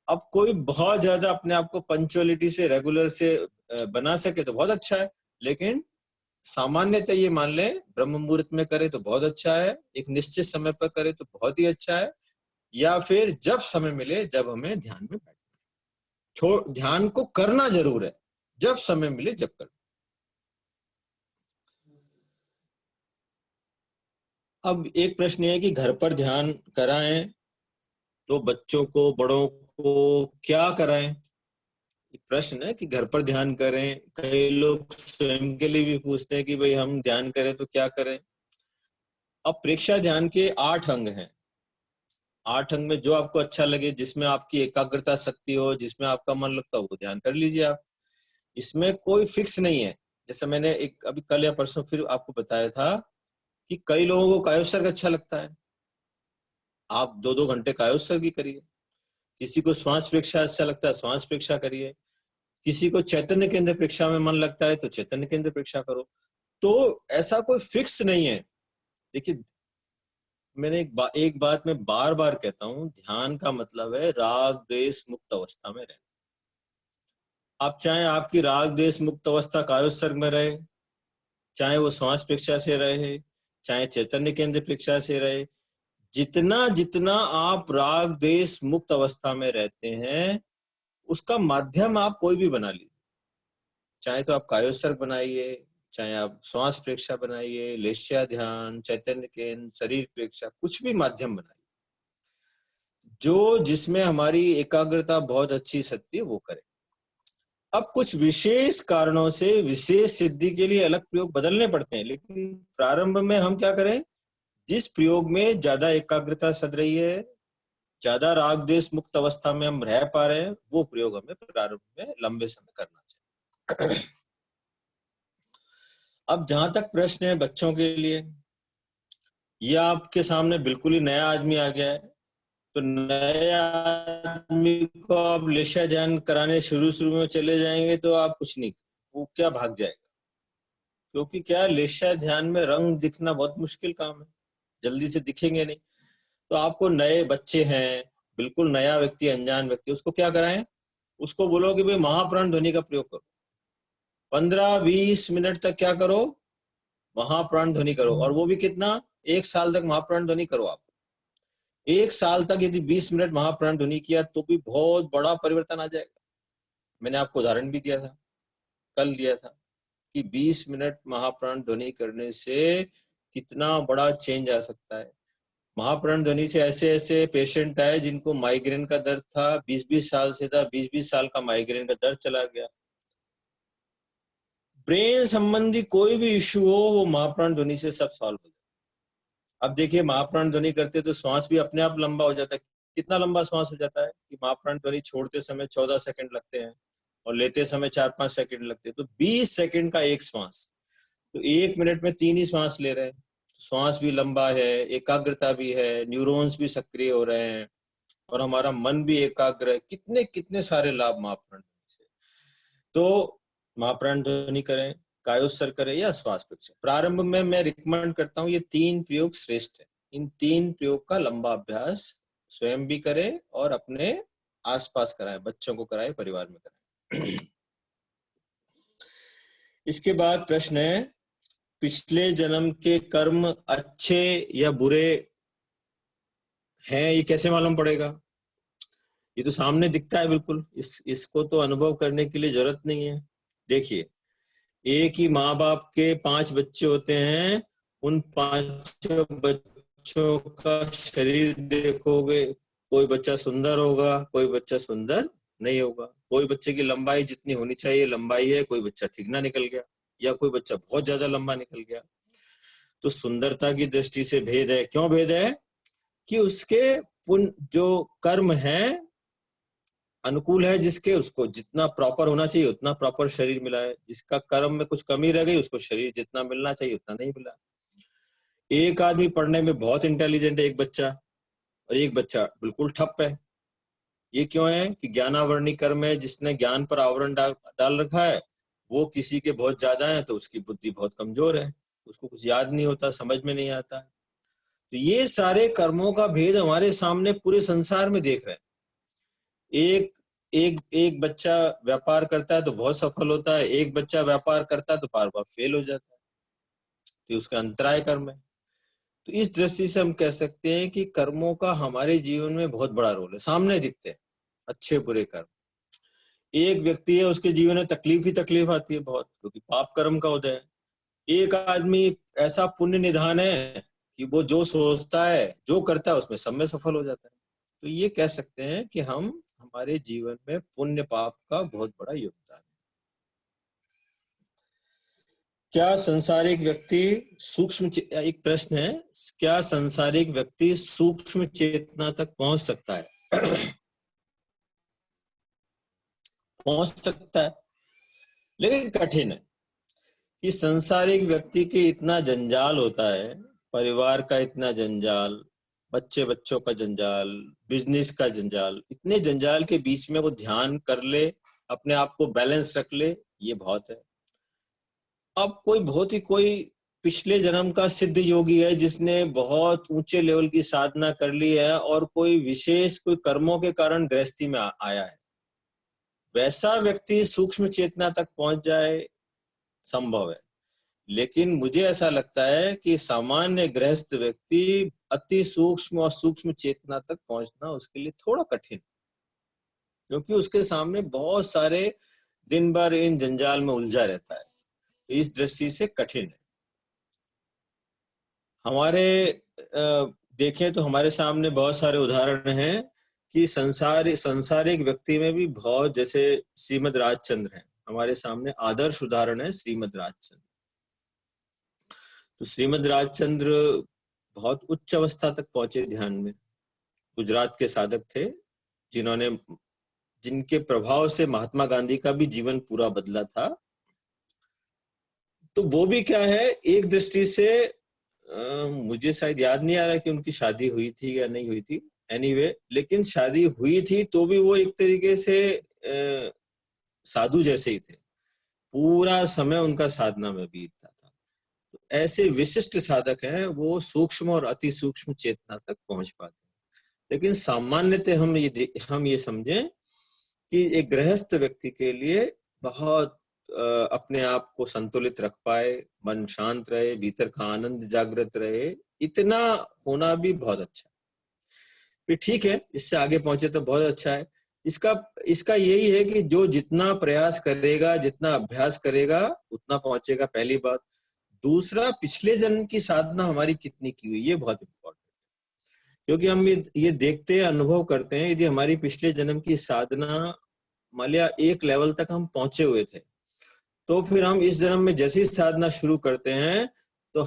अब कोई बहुत ज्यादा अपने आप को पंक्चुअलिटी से, रेगुलर से बना सके तो बहुत अच्छा है, लेकिन सामान्यतः ये मान ले, ब्रह्म मुहूर्त में करे तो बहुत अच्छा है, एक निश्चित समय पर करे तो बहुत ही अच्छा है, या फिर जब समय मिले, जब हमें ध्यान में बैठना, ध्यान को करना जरूर है, जब समय मिले जब कर। अब एक प्रश्न है कि घर पर ध्यान कराएं तो बच्चों को, बड़ों को क्या कराएं? एक प्रश्न है कि घर पर ध्यान करें, कई लोग स्वयं के लिए भी पूछते हैं कि भाई हम ध्यान करें तो क्या करें। अब प्रेक्षा ध्यान के 8 अंग हैं। 8 अंग में जो आपको अच्छा लगे, जिसमें आपकी एकाग्रता शक्ति हो, जिसमें आपका मन लगता हो, वो ध्यान कर लीजिए आप। इसमें कोई फिक्स नहीं है। जैसे मैंने एक अभी कल या परसों फिर आपको बताया था कि कई लोगों को कायोत्सर्ग अच्छा लगता है, आप 2-2 घंटे कायोत्सर्ग भी करिए। किसी को श्वास प्रेक्षा अच्छा लगता है, श्वास प्रेक्षा करिए। किसी को चैतन्य केंद्र प्रेक्षा में मन लगता है तो चैतन्य केंद्र प्रेक्षा करो। तो ऐसा कोई फिक्स नहीं है। देखिए, मैंने एक बात मैं बार बार कहता हूं, ध्यान का मतलब है राग द्वेष मुक्त अवस्था में रहना। आप चाहे आपकी राग द्वेष मुक्त अवस्था कायोत्सर्ग में रहे, चाहे वो श्वास प्रेक्षा से रहे, चाहे चैतन्य केंद्र प्रेक्षा से रहे, जितना जितना आप राग द्वेष मुक्त अवस्था में रहते हैं, उसका माध्यम आप कोई भी बना लीजिए। चाहे तो आप कायोत्सर्ग बनाइए, चाहे आप श्वास प्रेक्षा बनाइए, लेश्या ध्यान, चैतन्य केंद्र, शरीर प्रेक्षा, कुछ भी माध्यम बनाइए, जो जिसमें हमारी एकाग्रता बहुत अच्छी सकती है वो करें। अब कुछ विशेष कारणों से विशेष सिद्धि के लिए अलग प्रयोग बदलने पड़ते हैं, लेकिन प्रारंभ में हम क्या करें, जिस प्रयोग में ज्यादा एकाग्रता सद रही है, ज्यादा राग द्वेष मुक्त अवस्था में हम रह पा रहे हैं, वो प्रयोग हमें प्रारंभ में लंबे समय करना चाहिए। अब जहां तक प्रश्न है बच्चों के लिए, ये आपके सामने बिल्कुल ही नया आदमी आ गया है, तो नए आदमी को आप लेशा ध्यान कराने शुरू में चले जाएंगे तो आप कुछ नहीं, वो क्या भाग जाएगा। क्योंकि क्या, लेशा ध्यान में रंग दिखना बहुत मुश्किल काम है, जल्दी से दिखेंगे नहीं। तो आपको नए बच्चे हैं, बिल्कुल नया व्यक्ति, अनजान व्यक्ति, उसको क्या कराएं, उसको बोलो कि भाई महाप्राण ध्वनि का प्रयोग करो, 15-20 मिनट तक क्या करो, महाप्राण ध्वनि करो। और वो भी कितना, 1 साल तक महाप्राण ध्वनि करो। आप 1 साल तक यदि 20 मिनट महाप्राण ध्वनि किया तो भी बहुत बड़ा परिवर्तन आ जाएगा। मैंने आपको उदाहरण भी दिया था, कल दिया था, कि 20 मिनट महाप्राण ध्वनि करने से कितना बड़ा चेंज आ सकता है। महाप्राण ध्वनि से ऐसे ऐसे पेशेंट आए जिनको माइग्रेन का दर्द था, 20-20 साल से था, 20-20 साल का माइग्रेन का दर्द चला गया। ब्रेन संबंधी कोई भी इश्यू हो, वो महाप्राण ध्वनि से सब सॉल्व हो जाता है। अब देखिए, महाप्राण ध्वनि करते तो श्वास भी अपने आप लंबा हो जाता है। कितना लंबा श्वास हो जाता है कि महाप्राण ध्वनि छोड़ते समय 14 सेकंड लगते हैं और लेते समय 4-5 सेकंड लगते हैं, तो 20 सेकंड का एक श्वास, तो 1 मिनट में 3 ही श्वास ले रहे हैं। श्वास भी लंबा है, एकाग्रता भी है, न्यूरॉन्स भी सक्रिय हो रहे हैं और हमारा मन भी एकाग्र है। कितने कितने सारे लाभ महाप्राण से। तो महाप्राण ध्वनि करें, कायोत्सर्ग करें या श्वास प्रश्वास। प्रारंभ में मैं रिकमेंड करता हूँ ये 3 प्रयोग श्रेष्ठ है। इन 3 प्रयोग का लंबा अभ्यास स्वयं भी करें और अपने आसपास कराएं, बच्चों को कराएं, परिवार में कराएं। इसके बाद प्रश्न है, पिछले जन्म के कर्म अच्छे या बुरे हैं, ये कैसे मालूम पड़ेगा? ये तो सामने दिखता है बिल्कुल, इसको तो अनुभव करने के लिए जरूरत नहीं है। देखिए, एक ही माँ बाप के 5 बच्चे होते हैं, उन 5 बच्चों का शरीर देखोगे, कोई बच्चा सुंदर होगा, कोई बच्चा सुंदर नहीं होगा, कोई बच्चे की लंबाई जितनी होनी चाहिए लंबाई है, कोई बच्चा ठीक ना निकल गया, या कोई बच्चा बहुत ज्यादा लंबा निकल गया। तो सुंदरता की दृष्टि से भेद है। क्यों भेद है? कि उसके जो कर्म है अनुकूल है, जिसके उसको जितना प्रॉपर होना चाहिए उतना प्रॉपर शरीर मिला है, जिसका कर्म में कुछ कमी रह गई उसको शरीर जितना मिलना चाहिए उतना नहीं मिला। एक आदमी पढ़ने में बहुत इंटेलिजेंट है, एक बच्चा, और एक बच्चा बिल्कुल ठप है। ये क्यों है? कि ज्ञानावरणी कर्म है, जिसने ज्ञान पर आवरण डाल रखा है, वो किसी के बहुत ज्यादा है तो उसकी बुद्धि बहुत कमजोर है, उसको कुछ याद नहीं होता, समझ में नहीं आता। तो ये सारे कर्मों का भेद हमारे सामने पूरे संसार में देख रहे हैं। एक बच्चा व्यापार करता है तो बहुत सफल होता है, एक बच्चा व्यापार करता है तो बार बार फेल हो जाता है, तो उसका अंतराय कर्म है। तो इस दृष्टि से हम कह सकते हैं कि कर्मों का हमारे जीवन में बहुत बड़ा रोल है। सामने दिखते हैं अच्छे बुरे कर्म। एक व्यक्ति है, उसके जीवन में तकलीफ ही तकलीफ आती है बहुत, क्योंकि पाप कर्म का उदय है। एक आदमी ऐसा पुण्य निधान है कि वो जो सोचता है, जो करता है, उसमें सब में सफल हो जाता है। तो ये कह सकते हैं कि हमारे जीवन में पुण्य पाप का बहुत बड़ा योगदान है। क्या संसारिक व्यक्ति एक प्रश्न है, क्या संसारिक व्यक्ति सूक्ष्म चेतना तक पहुंच सकता है? पहुंच सकता है, लेकिन कठिन है। कि संसारिक व्यक्ति के इतना जंजाल होता है, परिवार का इतना जंजाल, बच्चों का जंजाल, बिजनेस का जंजाल, इतने जंजाल के बीच में वो ध्यान कर ले, अपने आप को बैलेंस रख ले, ये बहुत है। अब कोई पिछले जन्म का सिद्ध योगी है जिसने बहुत ऊंचे लेवल की साधना कर ली है और कोई कर्मों के कारण गृहस्थी में आया है, वैसा व्यक्ति सूक्ष्म चेतना तक पहुंच जाए, संभव है। लेकिन मुझे ऐसा लगता है कि सामान्य गृहस्थ व्यक्ति अति सूक्ष्म और सूक्ष्म चेतना तक पहुंचना उसके लिए थोड़ा कठिन, क्योंकि उसके सामने बहुत सारे दिन भर इन जंजाल में उलझा रहता है। तो इस दृष्टि से कठिन है। देखें तो हमारे सामने बहुत सारे उदाहरण हैं कि संसारिक व्यक्ति में भी बहुत, जैसे श्रीमद राजचंद्र हैं, हमारे सामने आदर्श उदाहरण है श्रीमद राजचंद्र। तो श्रीमद राजचंद्र बहुत उच्च अवस्था तक पहुंचे ध्यान में। गुजरात के साधक थे जिनके प्रभाव से महात्मा गांधी का भी जीवन पूरा बदला था। तो वो भी क्या है, एक दृष्टि से मुझे शायद याद नहीं आ रहा कि उनकी शादी हुई थी या नहीं हुई थी, एनीवे, लेकिन शादी हुई थी तो भी वो एक तरीके से साधु जैसे ही थे, पूरा समय उनका साधना में बीतता था। तो ऐसे विशिष्ट साधक हैं, वो सूक्ष्म और अति सूक्ष्म चेतना तक पहुंच पाते हैं। लेकिन सामान्यतः हम ये समझें कि एक गृहस्थ व्यक्ति के लिए बहुत अपने आप को संतुलित रख पाए, मन शांत रहे, भीतर का आनंद जागृत रहे, इतना होना भी बहुत अच्छा है। फिर ठीक है, इससे आगे पहुंचे तो बहुत अच्छा है। इसका यही है कि जो जितना प्रयास करेगा, जितना अभ्यास करेगा, उतना पहुंचेगा, पहली बात। दूसरा, पिछले जन्म की साधना हमारी कितनी की हुई, ये बहुत इंपॉर्टेंट है, क्योंकि हम ये देखते हैं, अनुभव करते हैं, यदि हमारी पिछले जन्म की साधना मान लिया एक लेवल तक हम पहुंचे हुए थे, तो फिर हम इस जन्म में जैसी साधना शुरू करते हैं, तो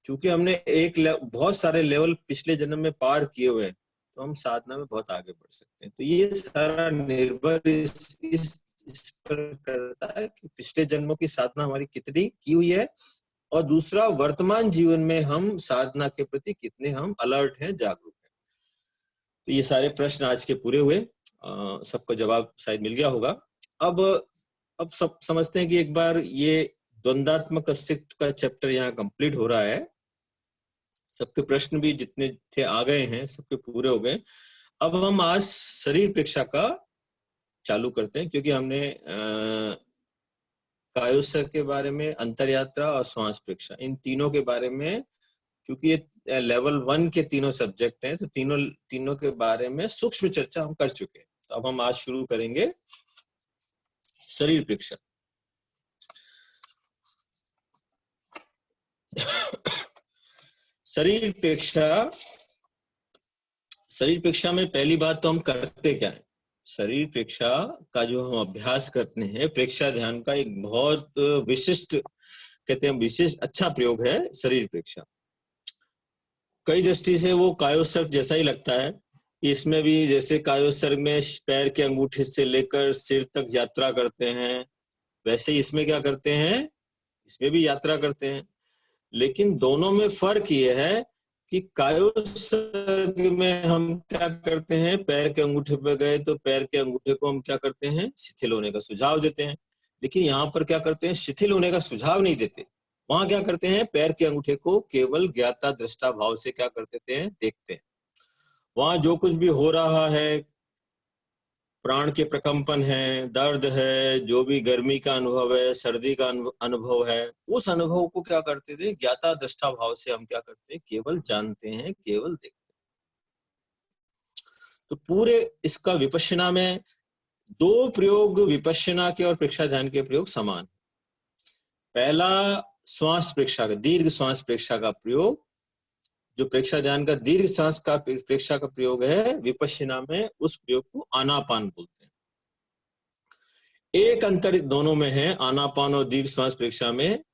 चूंकि हमने बहुत सारे लेवल पिछले जन्म में पार किए हुए हैं, तो हम साधना में बहुत आगे बढ़ सकते हैं। तो ये सारा निर्भर इस पर करता है कि पिछले जन्मों की साधना हमारी कितनी की हुई है और दूसरा वर्तमान जीवन में हम साधना के प्रति कितने हम अलर्ट हैं, जागरूक हैं। तो ये सारे प्रश्न आज के पूरे हुए, सबको जवाब शायद मिल गया होगा। अब सब समझते हैं कि एक बार ये द्वंद्वात्मक अस्तित्व का चैप्टर यहाँ कंप्लीट हो रहा है, सबके प्रश्न भी जितने थे आ गए हैं, सबके पूरे हो गए। अब हम आज शरीर प्रेक्षा का चालू करते हैं, क्योंकि हमने कायोत्सर्ग के बारे में, अंतर यात्रा और श्वास प्रेक्षा, इन तीनों के बारे में, क्योंकि ये लेवल 1 के तीनों सब्जेक्ट हैं, तो तीनों के बारे में सूक्ष्म चर्चा हम कर चुके हैं। तो अब हम आज शुरू करेंगे शरीर प्रेक्षा। शरीर प्रेक्षा में पहली बात तो हम करते क्या है। शरीर प्रेक्षा का जो हम अभ्यास करते हैं, प्रेक्षा ध्यान का एक बहुत विशिष्ट, कहते हैं विशिष्ट अच्छा प्रयोग है शरीर प्रेक्षा। कई दृष्टि से वो कायोत्सर्ग जैसा ही लगता है। इसमें भी जैसे कायोत्सर्ग में पैर के अंगूठे से लेकर सिर तक यात्रा करते हैं, वैसे ही इसमें क्या करते हैं, इसमें भी यात्रा करते हैं। लेकिन दोनों में फर्क ये है कि कायोत्सर्ग में हम क्या करते हैं, पैर के अंगूठे पर गए तो पैर के अंगूठे को हम क्या करते हैं, शिथिल होने का सुझाव देते हैं। लेकिन यहाँ पर क्या करते हैं, शिथिल होने का सुझाव नहीं देते। वहां क्या करते हैं, पैर के अंगूठे को केवल ज्ञाता दृष्टा भाव से क्या करते हैं, देखते हैं। वहां जो कुछ भी हो रहा है, प्राण के प्रकंपन है, दर्द है, जो भी गर्मी का अनुभव है, सर्दी का अनुभव है, उस अनुभव को क्या करते थे, ज्ञाता दृष्टा भाव से हम क्या करते हैं, केवल जानते हैं, केवल देखते हैं। तो पूरे इसका विपश्यना में 2 प्रयोग विपश्यना के और प्रेक्षा ध्यान के प्रयोग समान। पहला श्वास प्रेक्षा का, दीर्घ श्वास प्रेक्षा का प्रयोग, जो प्रेक्षा ध्यान का दीर्घ श्वास का प्रेक्षा का प्रयोग है, विपश्यना में उस प्रयोग को आनापान बोलते हैं। एक अंतर दोनों में है, आनापान और दीर्घ श्वास प्रेक्षा में।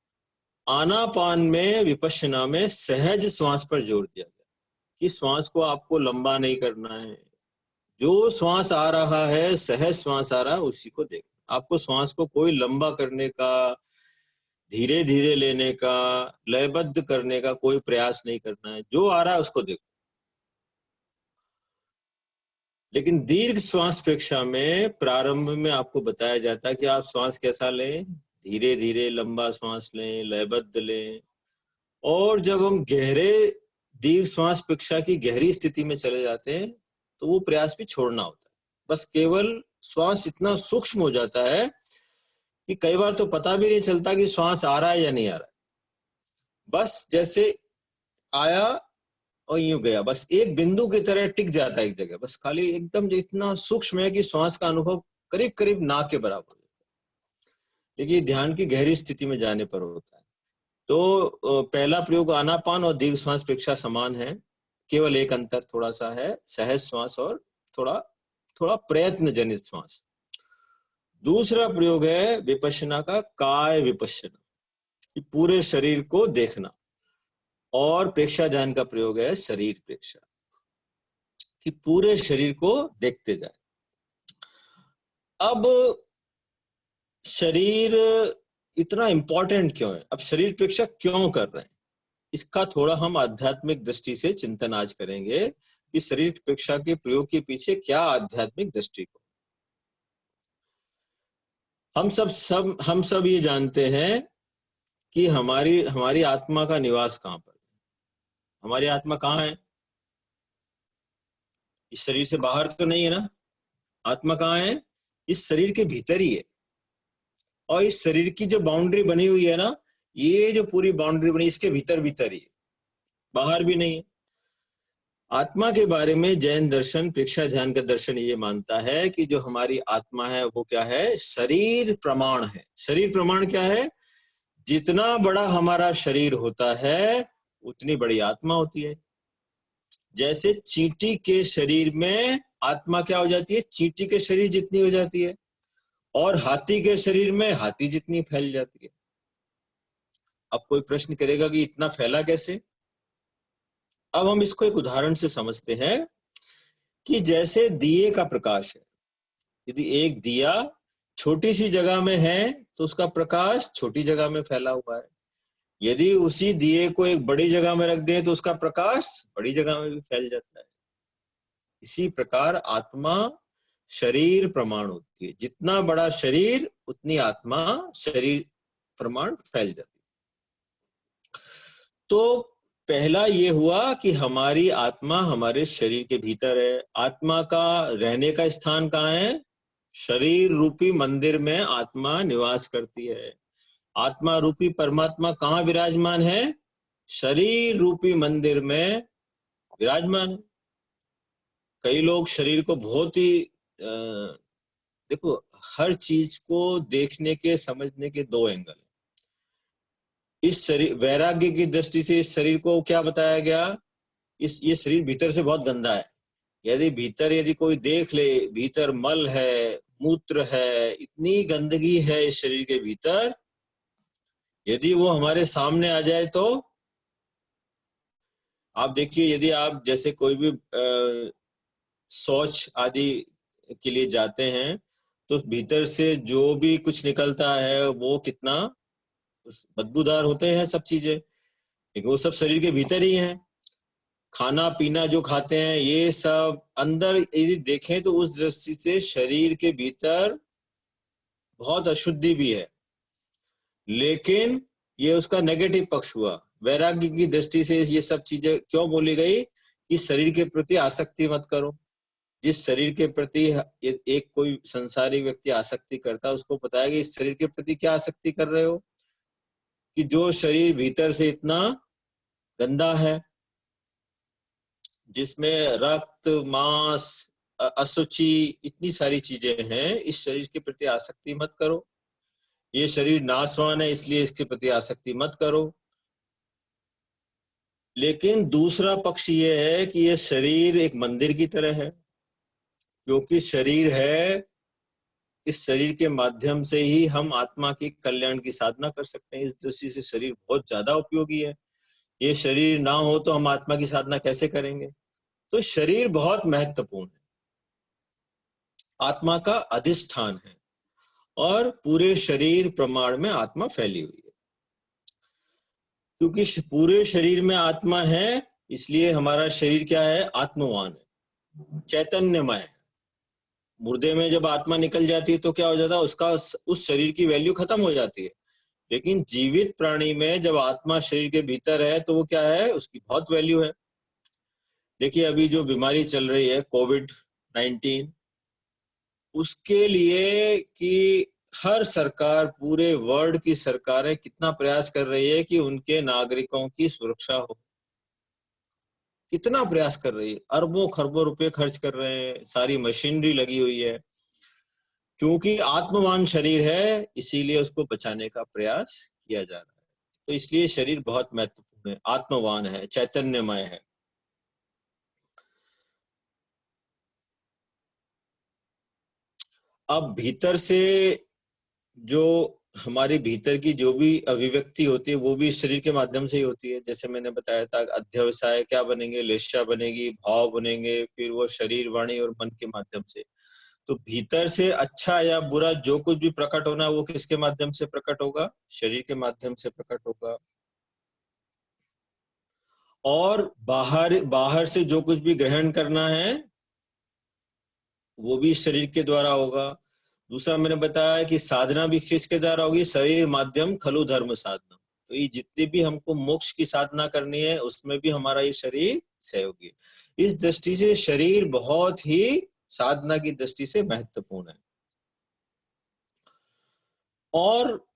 आनापान में, विपश्यना में सहज श्वास पर जोर दिया गया कि श्वास को आपको लंबा नहीं करना है, जो श्वास आ रहा है, सहज श्वास आ रहा है, उसी को देखना। आपको श्वास को कोई लंबा करने का, धीरे धीरे लेने का, लयबद्ध करने का कोई प्रयास नहीं करना है, जो आ रहा है उसको देखो। लेकिन दीर्घ श्वास प्रेक्षा में प्रारंभ में आपको बताया जाता है कि आप श्वास कैसा लें, धीरे धीरे लंबा श्वास लें, लयबद्ध लें। और जब हम गहरे दीर्घ श्वास प्रेक्षा की गहरी स्थिति में चले जाते हैं तो वो प्रयास भी छोड़ना होता है। बस केवल श्वास इतना सूक्ष्म हो जाता है कि कई बार तो पता भी नहीं चलता कि श्वास आ रहा है या नहीं आ रहा है। बस जैसे आया और यूं गया, बस एक बिंदु की तरह टिक जाता है एक जगह, बस खाली एकदम इतना सूक्ष्म है कि श्वास का अनुभव करीब करीब नाक के बराबर होता है। लेकिन ध्यान की गहरी स्थिति में जाने पर होता है। तो पहला प्रयोग आनापान और दीर्घ श्वास प्रेक्षा समान है, केवल एक अंतर थोड़ा सा है, सहज श्वास और थोड़ा प्रयत्न जनित श्वास। दूसरा प्रयोग है विपश्यना का काय विपश्यना, पूरे शरीर को देखना। और प्रेक्षा ध्यान का प्रयोग है शरीर प्रेक्षा, कि पूरे शरीर को देखते जाए। अब शरीर इतना इंपॉर्टेंट क्यों है, अब शरीर प्रेक्षा क्यों कर रहे हैं, इसका थोड़ा हम आध्यात्मिक दृष्टि से चिंतन आज करेंगे कि शरीर प्रेक्षा के प्रयोग के पीछे क्या आध्यात्मिक दृष्टिकोण। हम सब ये जानते हैं कि हमारी आत्मा का निवास कहाँ पर है। हमारी आत्मा कहाँ है, इस शरीर से बाहर तो नहीं है ना। आत्मा कहाँ है, इस शरीर के भीतर ही है। और इस शरीर की जो बाउंड्री बनी हुई है ना, ये जो पूरी बाउंड्री बनी, इसके भीतर भीतर ही है, बाहर भी नहीं है। आत्मा के बारे में जैन दर्शन, प्रेक्षा ध्यान का दर्शन ये मानता है कि जो हमारी आत्मा है वो क्या है, शरीर प्रमाण है। शरीर प्रमाण क्या है, जितना बड़ा हमारा शरीर होता है उतनी बड़ी आत्मा होती है। जैसे चींटी के शरीर में आत्मा क्या हो जाती है, चींटी के शरीर जितनी हो जाती है, और हाथी के शरीर में हाथी जितनी फैल जाती है। अब कोई प्रश्न करेगा कि इतना फैला कैसे। अब हम इसको एक उदाहरण से समझते हैं कि जैसे दिए का प्रकाश है, यदि एक दिया छोटी सी जगह में है तो उसका प्रकाश छोटी जगह में फैला हुआ है। यदि उसी दिए को एक बड़ी जगह में रख दें तो उसका प्रकाश बड़ी जगह में भी फैल जाता है। इसी प्रकार आत्मा शरीर प्रमाण होती है, जितना बड़ा शरीर उतनी आत्मा शरीर प्रमाण फैल जाती है। तो पहला ये हुआ कि हमारी आत्मा हमारे शरीर के भीतर है। आत्मा का रहने का स्थान कहाँ है? शरीर रूपी मंदिर में आत्मा निवास करती है। आत्मा रूपी परमात्मा कहाँ विराजमान है? शरीर रूपी मंदिर में विराजमान है। कई लोग शरीर को बहुत ही देखो, हर चीज को देखने के समझने के दो एंगल है। इस शरीर, वैराग्य की दृष्टि से इस शरीर को क्या बताया गया? ये शरीर भीतर से बहुत गंदा है। यदि कोई देख ले, भीतर मल है, मूत्र है, इतनी गंदगी है इस शरीर के भीतर, यदि वो हमारे सामने आ जाए तो आप देखिए, यदि आप जैसे कोई भी शौच आदि के लिए जाते हैं तो भीतर से जो भी कुछ निकलता है वो कितना बदबूदार होते हैं सब चीजें, लेकिन वो सब शरीर के भीतर ही हैं। खाना पीना जो खाते हैं ये सब अंदर यदि देखें तो उस दृष्टि से शरीर के भीतर बहुत अशुद्धि भी है, लेकिन ये उसका नेगेटिव पक्ष हुआ। वैराग्य की दृष्टि से ये सब चीजें क्यों बोली गई कि शरीर के प्रति आसक्ति मत करो। जिस शरीर के प्रति एक कोई संसारी व्यक्ति आसक्ति करता है उसको पता है कि इस शरीर के प्रति क्या आसक्ति कर रहे हो, कि जो शरीर भीतर से इतना गंदा है, जिसमें रक्त मांस अशुचि इतनी सारी चीजें हैं, इस शरीर के प्रति आसक्ति मत करो। ये शरीर नाशवान है इसलिए इसके प्रति आसक्ति मत करो। लेकिन दूसरा पक्ष ये है कि ये शरीर एक मंदिर की तरह है, क्योंकि शरीर है, इस शरीर के माध्यम से ही हम आत्मा के कल्याण की साधना कर सकते हैं। इस दृष्टि से शरीर बहुत ज्यादा उपयोगी है। ये शरीर ना हो तो हम आत्मा की साधना कैसे करेंगे? तो शरीर बहुत महत्वपूर्ण है, आत्मा का अधिष्ठान है, और पूरे शरीर प्रमाण में आत्मा फैली हुई है। क्योंकि पूरे शरीर में आत्मा है इसलिए हमारा शरीर क्या है? आत्मवान है, चैतन्यमय है। मुर्दे में जब आत्मा निकल जाती है तो क्या हो जाता है? उसका उस शरीर की वैल्यू खत्म हो जाती है। लेकिन जीवित प्राणी में जब आत्मा शरीर के भीतर है तो वो क्या है? उसकी बहुत वैल्यू है। देखिए, अभी जो बीमारी चल रही है कोविड-19, उसके लिए कि हर सरकार, पूरे वर्ल्ड की सरकारें कितना प्रयास कर रही है कि उनके नागरिकों की सुरक्षा हो, कितना प्रयास कर रही है। अरबों खरबों रुपए खर्च कर रहे हैं, सारी मशीनरी लगी हुई है। क्योंकि आत्मवान शरीर है इसीलिए उसको बचाने का प्रयास किया जा रहा है। तो इसलिए शरीर बहुत महत्वपूर्ण है, आत्मवान है, चैतन्यमय है। अब भीतर से जो हमारे भीतर की जो भी अभिव्यक्ति होती है वो भी शरीर के माध्यम से ही होती है। जैसे मैंने बताया था, अध्यवसाय क्या बनेंगे? लेशा बनेगी, भाव बनेंगे, फिर वो शरीर, वाणी और मन के माध्यम से। तो भीतर से अच्छा या बुरा जो कुछ भी प्रकट होना वो किसके माध्यम से प्रकट होगा? शरीर के माध्यम से प्रकट होगा। और बाहर से जो कुछ भी ग्रहण करना है वो भी शरीर के द्वारा होगा। दूसरा मैंने बताया कि साधना भी किसके द्वारा होगी? शरीर माध्यम खलु धर्म साधना। तो ये जितनी भी हमको मोक्ष की साधना करनी है उसमें भी हमारा ये शरीर सहयोगी। इस दृष्टि से शरीर बहुत ही साधना की दृष्टि से महत्वपूर्ण है। और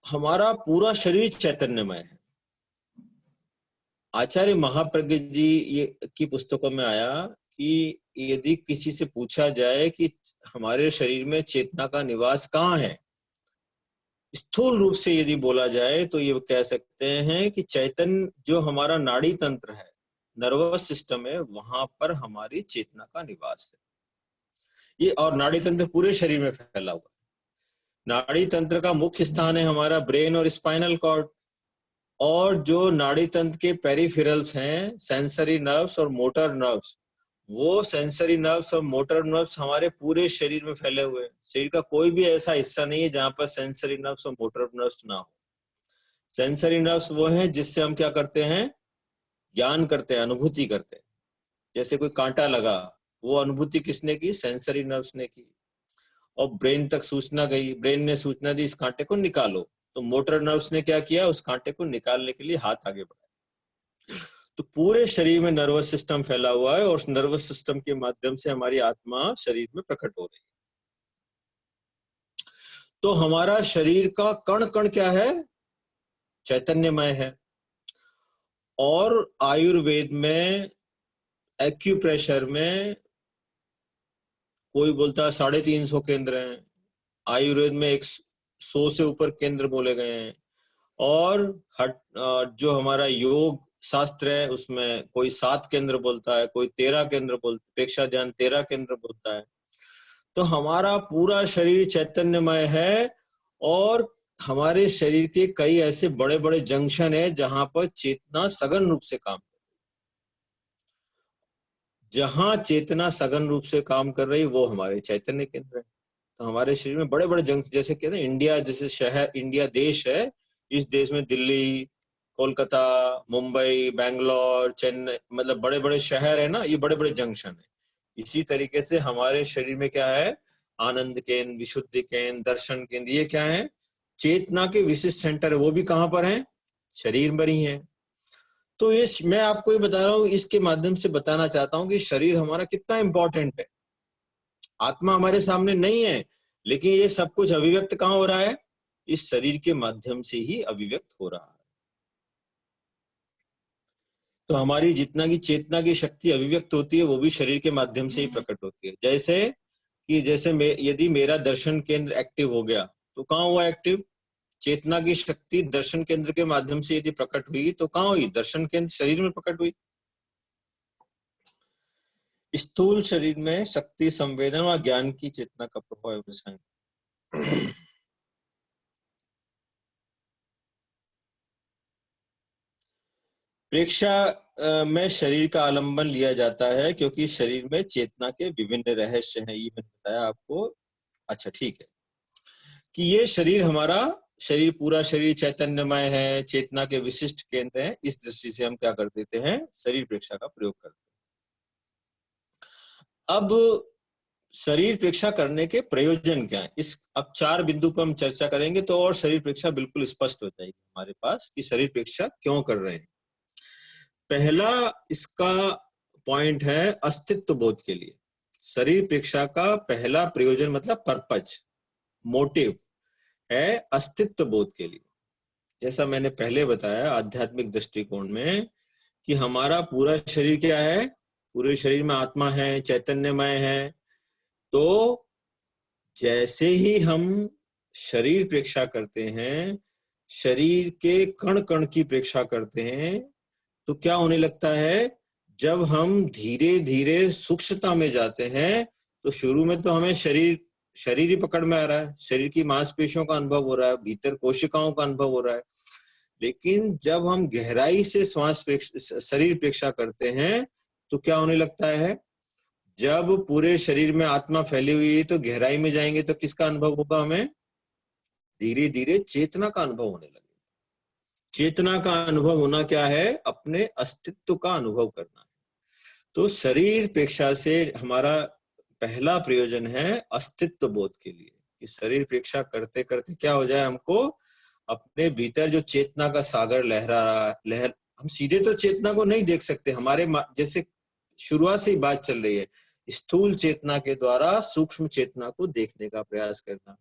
हमारा पूरा शरीर चैतन्यमय है। आचार्य महाप्रज्ञ जी ये की पुस्तकों में आया कि यदि किसी से पूछा जाए कि हमारे शरीर में चेतना का निवास कहाँ है, स्थूल रूप से यदि बोला जाए तो ये कह सकते हैं कि चैतन्य जो हमारा नाड़ी तंत्र है, नर्वस सिस्टम है, वहां पर हमारी चेतना का निवास है। ये और नाड़ी तंत्र पूरे शरीर में फैला हुआ है। नाड़ी तंत्र का मुख्य स्थान है हमारा ब्रेन और स्पाइनल कॉर्ड, और जो नाड़ी तंत्र के पेरिफेरल्स हैं, सेंसरी नर्व्स और मोटर नर्व्स, वो सेंसरी नर्व्स और मोटर नर्व्स हमारे पूरे शरीर में फैले हुए हैं। शरीर का कोई भी ऐसा हिस्सा नहीं है जहां पर सेंसरी नर्व्स और मोटर नर्व्स ना हो। सेंसरी नर्व्स वो हैं जिससे हम क्या करते हैं, ज्ञान करते हैं, अनुभूति करते हैं। जैसे कोई कांटा लगा, वो अनुभूति किसने की, सेंसरी नर्व्स ने की। और ब्रेन तक सूचना गई, ब्रेन ने सूचना दी इस कांटे को निकालो, तो मोटर नर्व्स ने क्या किया, उस कांटे को निकालने के लिए हाथ आगे बढ़ाया। तो पूरे शरीर में नर्वस सिस्टम फैला हुआ है और उस नर्वस सिस्टम के माध्यम से हमारी आत्मा शरीर में प्रकट हो रही है। तो हमारा शरीर का कण कण क्या है, चैतन्यमय है। और आयुर्वेद में, एक्यूप्रेशर में कोई बोलता है 350 केंद्र हैं, आयुर्वेद में 100 से ऊपर केंद्र बोले गए हैं। और जो हमारा योग शास्त्र है उसमें कोई 7 केंद्र बोलता है, कोई 13 केंद्र बोलता है, प्रेक्षा ध्यान 13 केंद्र बोलता है। तो हमारा पूरा शरीर चैतन्यमय है और हमारे शरीर के कई ऐसे बड़े बड़े जंक्शन है जहां पर चेतना सघन रूप से काम कर रही है। जहां चेतना सघन रूप से काम कर रही वो हमारे चैतन्य केंद्र है। तो हमारे शरीर में बड़े बड़े जंक्शन, जैसे कहते हैं इंडिया जैसे शहर, इंडिया देश है, इस देश में दिल्ली, कोलकाता, मुंबई, बैंगलोर, चेन्नई, मतलब बड़े बड़े शहर है ना, ये बड़े बड़े जंक्शन है। इसी तरीके से हमारे शरीर में क्या है, आनंद केंद्र, विशुद्धि केंद्र, दर्शन केंद्र, ये क्या है, चेतना के विशिष्ट सेंटर है। वो भी कहां पर है, शरीर में ही है। तो ये मैं आपको ये बता रहा हूँ, इसके माध्यम से बताना चाहता हूँ कि शरीर हमारा कितना इंपॉर्टेंट है। आत्मा हमारे सामने नहीं है, लेकिन ये सब कुछ अभिव्यक्त कहाँ हो रहा है, इस शरीर के माध्यम से ही अभिव्यक्त हो रहा है। तो हमारी जितना की चेतना की शक्ति अभिव्यक्त होती है वो भी शरीर के माध्यम से ही प्रकट होती है। जैसे यदि मेरा दर्शन केंद्र एक्टिव हो गया तो कहाँ हुआ एक्टिव, चेतना की शक्ति दर्शन केंद्र के माध्यम से यदि प्रकट हुई तो कहाँ हुई, दर्शन केंद्र शरीर में प्रकट हुई। स्थूल शरीर में शक्ति, संवेदन और ज्ञान की चेतना का प्रभाव है। प्रेक्षा में शरीर का आलंबन लिया जाता है क्योंकि शरीर में चेतना के विभिन्न रहस्य हैं, ये मैंने बताया आपको। अच्छा ठीक है, कि ये शरीर हमारा शरीर, पूरा शरीर चैतन्यमय है, चेतना के विशिष्ट केंद्र हैं। इस दृष्टि से हम क्या कर देते हैं, शरीर प्रेक्षा का प्रयोग करते हैं। अब शरीर प्रेक्षा करने के प्रयोजन क्या है, इस अब 4 बिंदु पर हम चर्चा करेंगे तो और शरीर प्रेक्षा बिल्कुल स्पष्ट हो जाएगी हमारे पास कि शरीर प्रेक्षा क्यों कर रहे हैं। पहला इसका पॉइंट है अस्तित्व बोध के लिए। शरीर प्रेक्षा का पहला प्रयोजन मतलब पर्पज, मोटिव है अस्तित्व बोध के लिए। जैसा मैंने पहले बताया आध्यात्मिक दृष्टिकोण में कि हमारा पूरा शरीर क्या है, पूरे शरीर में आत्मा है, चैतन्यमय है। तो जैसे ही हम शरीर प्रेक्षा करते हैं, शरीर के कण कण की प्रेक्षा करते हैं, तो क्या होने लगता है, जब हम धीरे धीरे सूक्ष्मता में जाते हैं तो शुरू में तो हमें शरीर ही पकड़ में आ रहा है, शरीर की मांसपेशियों का अनुभव हो रहा है, भीतर कोशिकाओं का अनुभव हो रहा है। लेकिन जब हम गहराई से शरीर प्रेक्षा करते हैं तो क्या होने लगता है, जब पूरे शरीर में आत्मा फैली हुई है तो गहराई में जाएंगे तो किसका अनुभव होगा, हमें धीरे धीरे चेतना का अनुभव होने लगेगा। चेतना का अनुभव होना क्या है, अपने अस्तित्व का अनुभव करना है। तो शरीर प्रेक्षा से हमारा पहला प्रयोजन है अस्तित्व बोध के लिए, कि शरीर प्रेक्षा करते करते क्या हो जाए, हमको अपने भीतर जो चेतना का सागर लहर, हम सीधे तो चेतना को नहीं देख सकते, हमारे जैसे शुरुआत से ही बात चल रही है, स्थूल चेतना के द्वारा सूक्ष्म चेतना को देखने का प्रयास करना।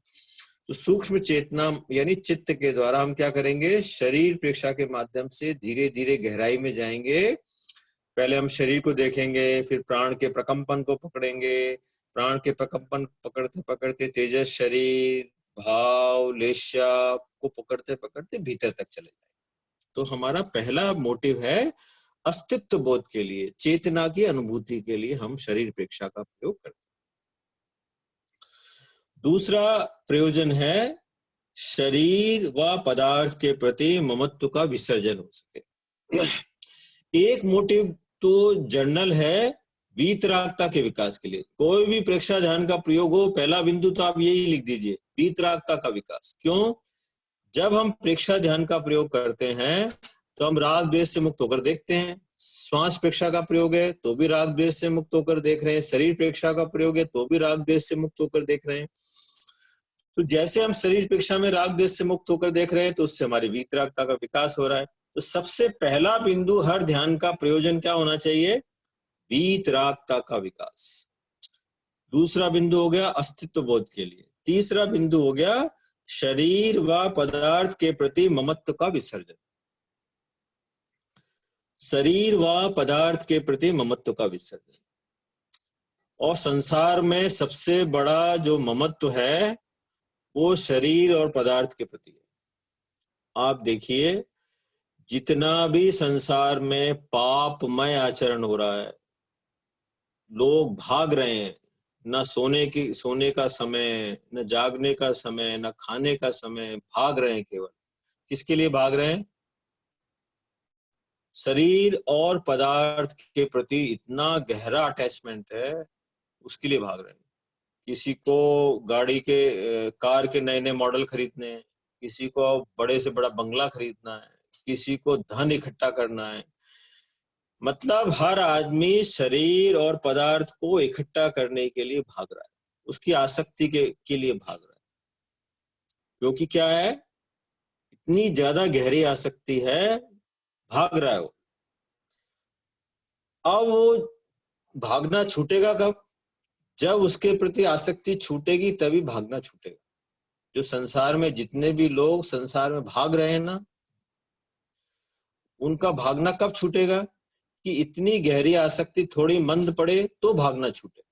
तो सूक्ष्म चेतना यानी चित्त के द्वारा हम क्या करेंगे, शरीर प्रेक्षा के माध्यम से धीरे धीरे गहराई में जाएंगे। पहले हम शरीर को देखेंगे, फिर प्राण के प्रकंपन को पकड़ेंगे, प्राण के प्रकंपन पकड़ते पकड़ते तेजस शरीर, भाव, लेश्या को पकड़ते पकड़ते भीतर तक चले जाएंगे। तो हमारा पहला मोटिव है अस्तित्व बोध के लिए, चेतना की अनुभूति के लिए हम शरीर प्रेक्षा का प्रयोग करते हैं। दूसरा प्रयोजन है शरीर व पदार्थ के प्रति ममत्व का विसर्जन हो सके। एक मोटिव तो जर्नल है वीतरागता के विकास के लिए। कोई भी प्रेक्षा ध्यान का प्रयोग हो, पहला बिंदु तो आप यही लिख दीजिए, वीतरागता का विकास। क्यों, जब हम प्रेक्षा ध्यान का प्रयोग करते हैं तो हम राग द्वेष से मुक्त होकर देखते हैं। श्वास प्रेक्षा का प्रयोग है तो भी राग द्वेष से मुक्त होकर देख रहे हैं। शरीर प्रेक्षा का प्रयोग है तो भी राग द्वेष से मुक्त होकर देख रहे हैं। तो जैसे हम शरीर प्रेक्षा में राग द्वेष से मुक्त होकर देख रहे हैं तो उससे हमारी वीतरागता का विकास हो रहा है। तो सबसे पहला बिंदु हर ध्यान का प्रयोजन क्या होना चाहिए? वीतरागता का विकास। दूसरा बिंदु हो गया अस्तित्व बोध के लिए। तीसरा बिंदु हो गया शरीर व पदार्थ के प्रति ममत्व का विसर्जन। शरीर व पदार्थ के प्रति ममत्व का विसर्जन। और संसार में सबसे बड़ा जो ममत्व है वो शरीर और पदार्थ के प्रति है। आप देखिए जितना भी संसार में पापमय आचरण हो रहा है, लोग भाग रहे हैं, न सोने का समय, न जागने का समय, न खाने का समय, भाग रहे हैं। केवल किसके लिए भाग रहे हैं? शरीर और पदार्थ के प्रति इतना गहरा अटैचमेंट है, उसके लिए भाग रहे हैं। किसी को गाड़ी के कार के नए नए मॉडल खरीदने हैं, किसी को बड़े से बड़ा बंगला खरीदना है, किसी को धन इकट्ठा करना है। मतलब हर आदमी शरीर और पदार्थ को इकट्ठा करने के लिए भाग रहा है, उसकी आसक्ति के लिए भाग रहा है। क्योंकि क्या है, इतनी ज्यादा गहरी आसक्ति है, भाग रहा है वो। अब वो भागना छूटेगा कब? जब उसके प्रति आसक्ति छूटेगी तभी भागना छूटेगा। जो संसार में जितने भी लोग संसार में भाग रहे हैं ना, उनका भागना कब छूटेगा? कि इतनी गहरी आसक्ति थोड़ी मंद पड़े तो भागना छूटे।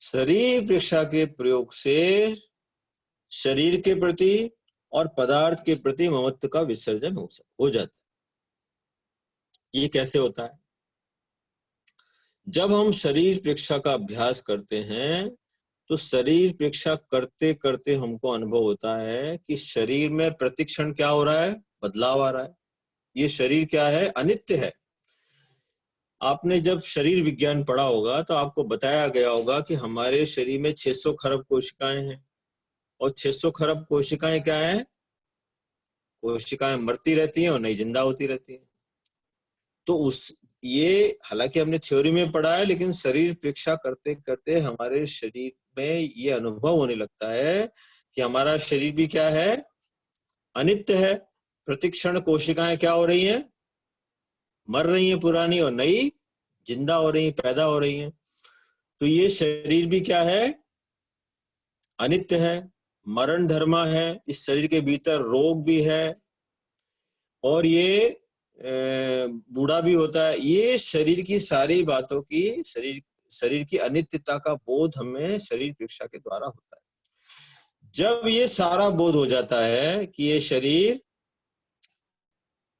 शरीर प्रेक्षा के प्रयोग से शरीर के प्रति और पदार्थ के प्रति ममत्व का विसर्जन हो जाता है। ये कैसे होता है? जब हम शरीर प्रेक्षा का अभ्यास करते हैं तो शरीर प्रेक्षा करते करते हमको अनुभव होता है कि शरीर में प्रतिक्षण क्या हो रहा है? बदलाव आ रहा है। ये शरीर क्या है? अनित्य है। आपने जब शरीर विज्ञान पढ़ा होगा तो आपको बताया गया होगा कि हमारे शरीर में 600 खरब कोशिकाएं हैं, और 600 खरब कोशिकाएं क्या है? कोशिकाएं मरती रहती हैं और नई जिंदा होती रहती हैं। तो ये हालांकि हमने थ्योरी में पढ़ा है, लेकिन शरीर प्रेक्षा करते करते हमारे शरीर में ये अनुभव होने लगता है कि हमारा शरीर भी क्या है? अनित्य है। प्रतिक्षण कोशिकाएं क्या हो रही हैं? मर रही हैं पुरानी, और नई जिंदा हो रही हैं, पैदा हो रही हैं। तो ये शरीर भी क्या है? अनित्य है, मरण धर्मा है। इस शरीर के भीतर रोग भी है और ये बूढ़ा भी होता है। ये शरीर की सारी बातों की शरीर की अनित्यता का बोध हमें शरीर प्रेक्षा के द्वारा होता है। जब ये सारा बोध हो जाता है कि ये शरीर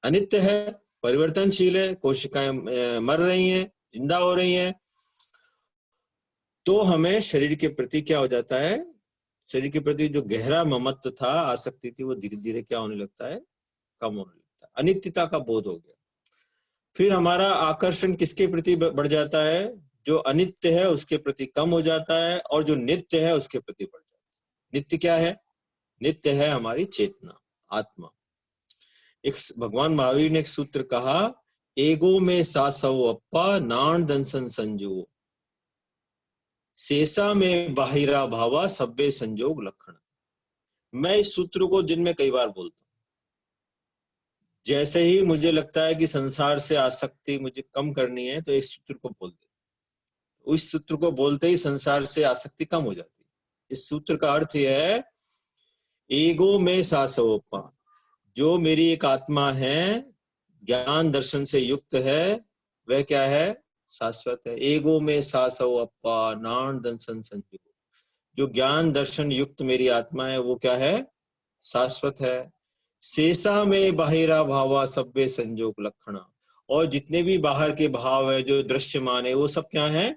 अनित्य है, परिवर्तनशील है, कोशिकाएं मर रही हैं, जिंदा हो रही हैं, तो हमें शरीर के प्रति क्या हो जाता है? शरीर के प्रति जो गहरा ममत्व था, आसक्ति थी, वो धीरे धीरे क्या होने लगता है? कम होने लगता है। अनित्यता का बोध हो गया। फिर हमारा आकर्षण किसके प्रति बढ़ जाता है? जो अनित्य है उसके प्रति कम हो जाता है, और जो नित्य है उसके प्रति बढ़ जाता है। नित्य क्या है? नित्य है हमारी चेतना, आत्मा। एक भगवान महावीर ने एक सूत्र कहा, एगो में सासव अप्पा नाण दंसन संजो, शेषा में बाहिरा भावा सब्बे संजोग लक्षण। मैं इस सूत्र को दिन में कई बार बोलता हूँ। जैसे ही मुझे लगता है कि संसार से आसक्ति मुझे कम करनी है तो इस सूत्र को बोल देता। उस सूत्र को बोलते ही संसार से आसक्ति कम हो जाती है। इस सूत्र का अर्थ यह है, एगो में सासवोपा, जो मेरी एक आत्मा है, ज्ञान दर्शन से युक्त है, वह क्या है? शाश्वत है। एगो में सासवोपा नाण दंसन संजो, जो ज्ञान दर्शन युक्त मेरी आत्मा है वो क्या है? शाश्वत है। शेषा में बाहिरा भावा सब्बे संजोग लक्षणा, और जितने भी बाहर के भाव है जो दृश्यमान है वो सब क्या है?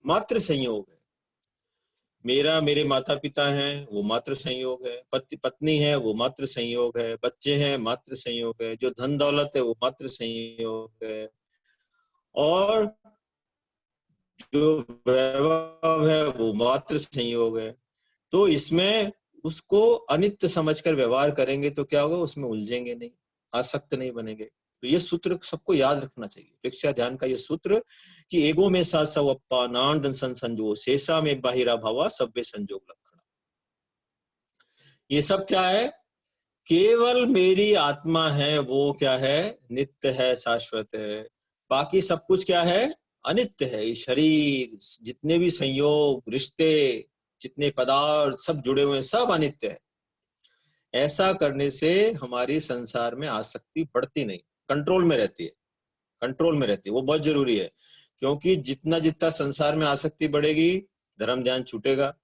मात्र संयोग है। मेरे माता पिता हैं वो मात्र संयोग है, पति पत्नी है वो मात्र संयोग है, बच्चे हैं मात्र संयोग है, जो धन दौलत है वो मात्र संयोग है, और जो वैभव है वो मात्र संयोग है। तो इसमें उसको अनित्य समझकर व्यवहार करेंगे तो क्या होगा, उसमें उलझेंगे नहीं, आसक्त नहीं बनेंगे। तो ये सूत्र सबको याद रखना चाहिए, प्रेक्षा ध्यान का ये सूत्र कि एगो में सा सवप्पा नांद संजो शेषा में बाहिरा भावा सभ्य संजोग लक्षण। ये सब क्या है, केवल मेरी आत्मा है वो क्या है, नित्य है, शाश्वत है। बाकी सब कुछ क्या है, अनित्य है। ये शरीर, जितने भी संयोग, रिश्ते, जितने पदार्थ सब जुड़े हुए हैं, सब अनित्य है। ऐसा करने से हमारी संसार में आसक्ति बढ़ती नहीं, कंट्रोल में रहती है, कंट्रोल में रहती है। वो बहुत जरूरी है, क्योंकि जितना जितना संसार में आसक्ति बढ़ेगी धर्म ध्यान छूटेगा,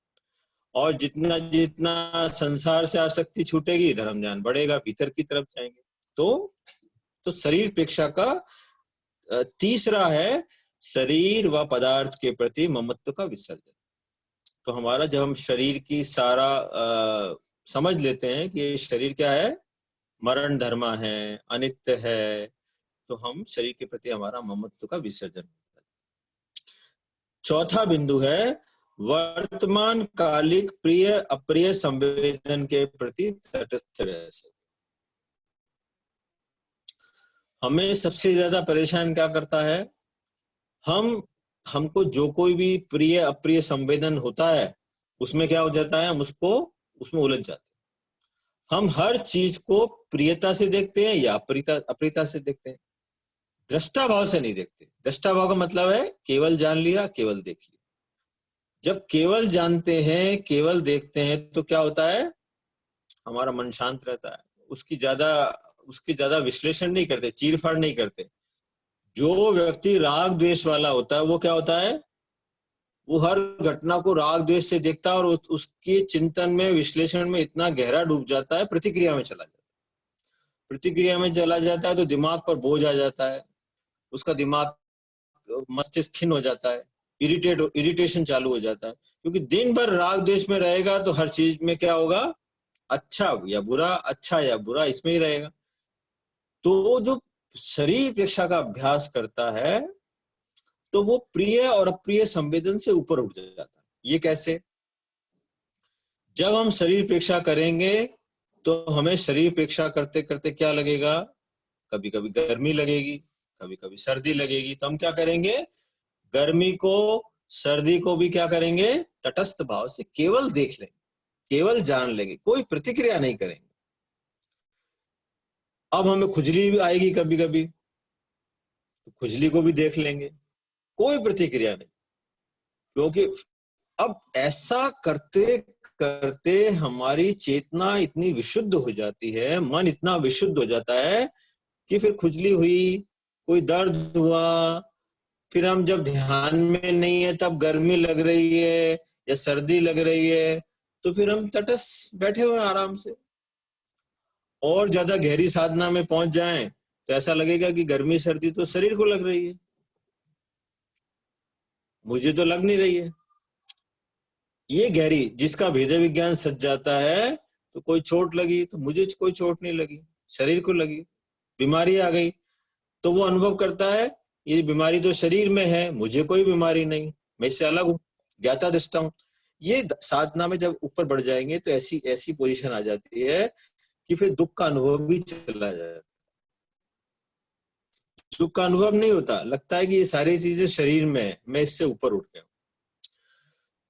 और जितना जितना संसार से आसक्ति छूटेगी धर्म ध्यान बढ़ेगा, भीतर की तरफ जाएंगे। तो शरीर प्रेक्षा का तीसरा है शरीर व पदार्थ के प्रति ममत्व का विसर्जन। तो हमारा जब हम शरीर की सारा समझ लेते हैं कि ये शरीर क्या है, मरण धर्मा है, अनित्य है, तो हम शरीर के प्रति हमारा ममत्व का विसर्जन। चौथा बिंदु है वर्तमान कालिक प्रिय अप्रिय संवेदन के प्रति तटस्थ रह सके। हमें सबसे ज्यादा परेशान क्या करता है, हमको जो कोई भी प्रिय अप्रिय संवेदन होता है उसमें क्या हो जाता है, हम उसमें उलझ जाते हैं। हम हर चीज को प्रियता से देखते हैं या अप्रियता से देखते हैं, दृष्टा भाव से नहीं देखते। दृष्टा भाव का मतलब है केवल जान लिया, केवल देख लिया। जब केवल जानते हैं, केवल देखते हैं, तो क्या होता है, हमारा मन शांत रहता है, उसकी ज्यादा विश्लेषण नहीं करते, चीरफाड़ नहीं करते। जो व्यक्ति राग द्वेष वाला होता है वो क्या होता है, वो हर घटना को राग द्वेष से देखता है और उसके चिंतन में, विश्लेषण में इतना गहरा डूब जाता है, प्रतिक्रिया में चला जाता है। तो दिमाग पर बोझ आ जाता है, उसका दिमाग, मस्तिष्क खिन्न हो जाता है, इरिटेशन चालू हो जाता है। क्योंकि दिन भर राग द्वेष में रहेगा तो हर चीज में क्या होगा, अच्छा या बुरा, अच्छा या बुरा, इसमें ही रहेगा। तो जो शरीर प्रेक्षा का अभ्यास करता है तो वो प्रिय और अप्रिय संवेदन से ऊपर उठ जाता है। ये कैसे, जब हम शरीर प्रेक्षा करेंगे तो हमें शरीर प्रेक्षा करते करते क्या लगेगा, कभी कभी गर्मी लगेगी, कभी कभी सर्दी लगेगी। तो हम क्या करेंगे, गर्मी को सर्दी को भी क्या करेंगे, तटस्थ भाव से केवल देख लेंगे, केवल जान लेंगे, कोई प्रतिक्रिया नहीं करेंगे। अब हमें खुजली भी आएगी कभी कभी, तो खुजली को भी देख लेंगे, कोई प्रतिक्रिया नहीं। क्योंकि अब ऐसा करते करते हमारी चेतना इतनी विशुद्ध हो जाती है, मन इतना विशुद्ध हो जाता है कि फिर खुजली हुई, कोई दर्द हुआ, फिर हम जब ध्यान में नहीं है तब गर्मी लग रही है या सर्दी लग रही है, तो फिर हम तटस्थ बैठे हुए आराम से। और ज्यादा गहरी साधना में पहुंच जाएं तो ऐसा लगेगा कि गर्मी सर्दी तो शरीर को लग रही है, मुझे तो लग नहीं रही है। ये गहरी, जिसका भेद विज्ञान सच जाता है, तो कोई चोट लगी तो मुझे कोई चोट नहीं लगी, शरीर को लगी। बीमारी आ गई तो वो अनुभव करता है ये बीमारी तो शरीर में है, मुझे कोई बीमारी नहीं, मैं इससे अलग हूँ, ज्ञाता दृष्टा हूँ। ये साधना में जब ऊपर बढ़ जाएंगे तो ऐसी पोजीशन आ जाती है कि फिर दुख का अनुभव भी चला जाता है। सुख का अनुभव नहीं होता, लगता है कि ये सारी चीजें शरीर में है, मैं इससे ऊपर उठ गया।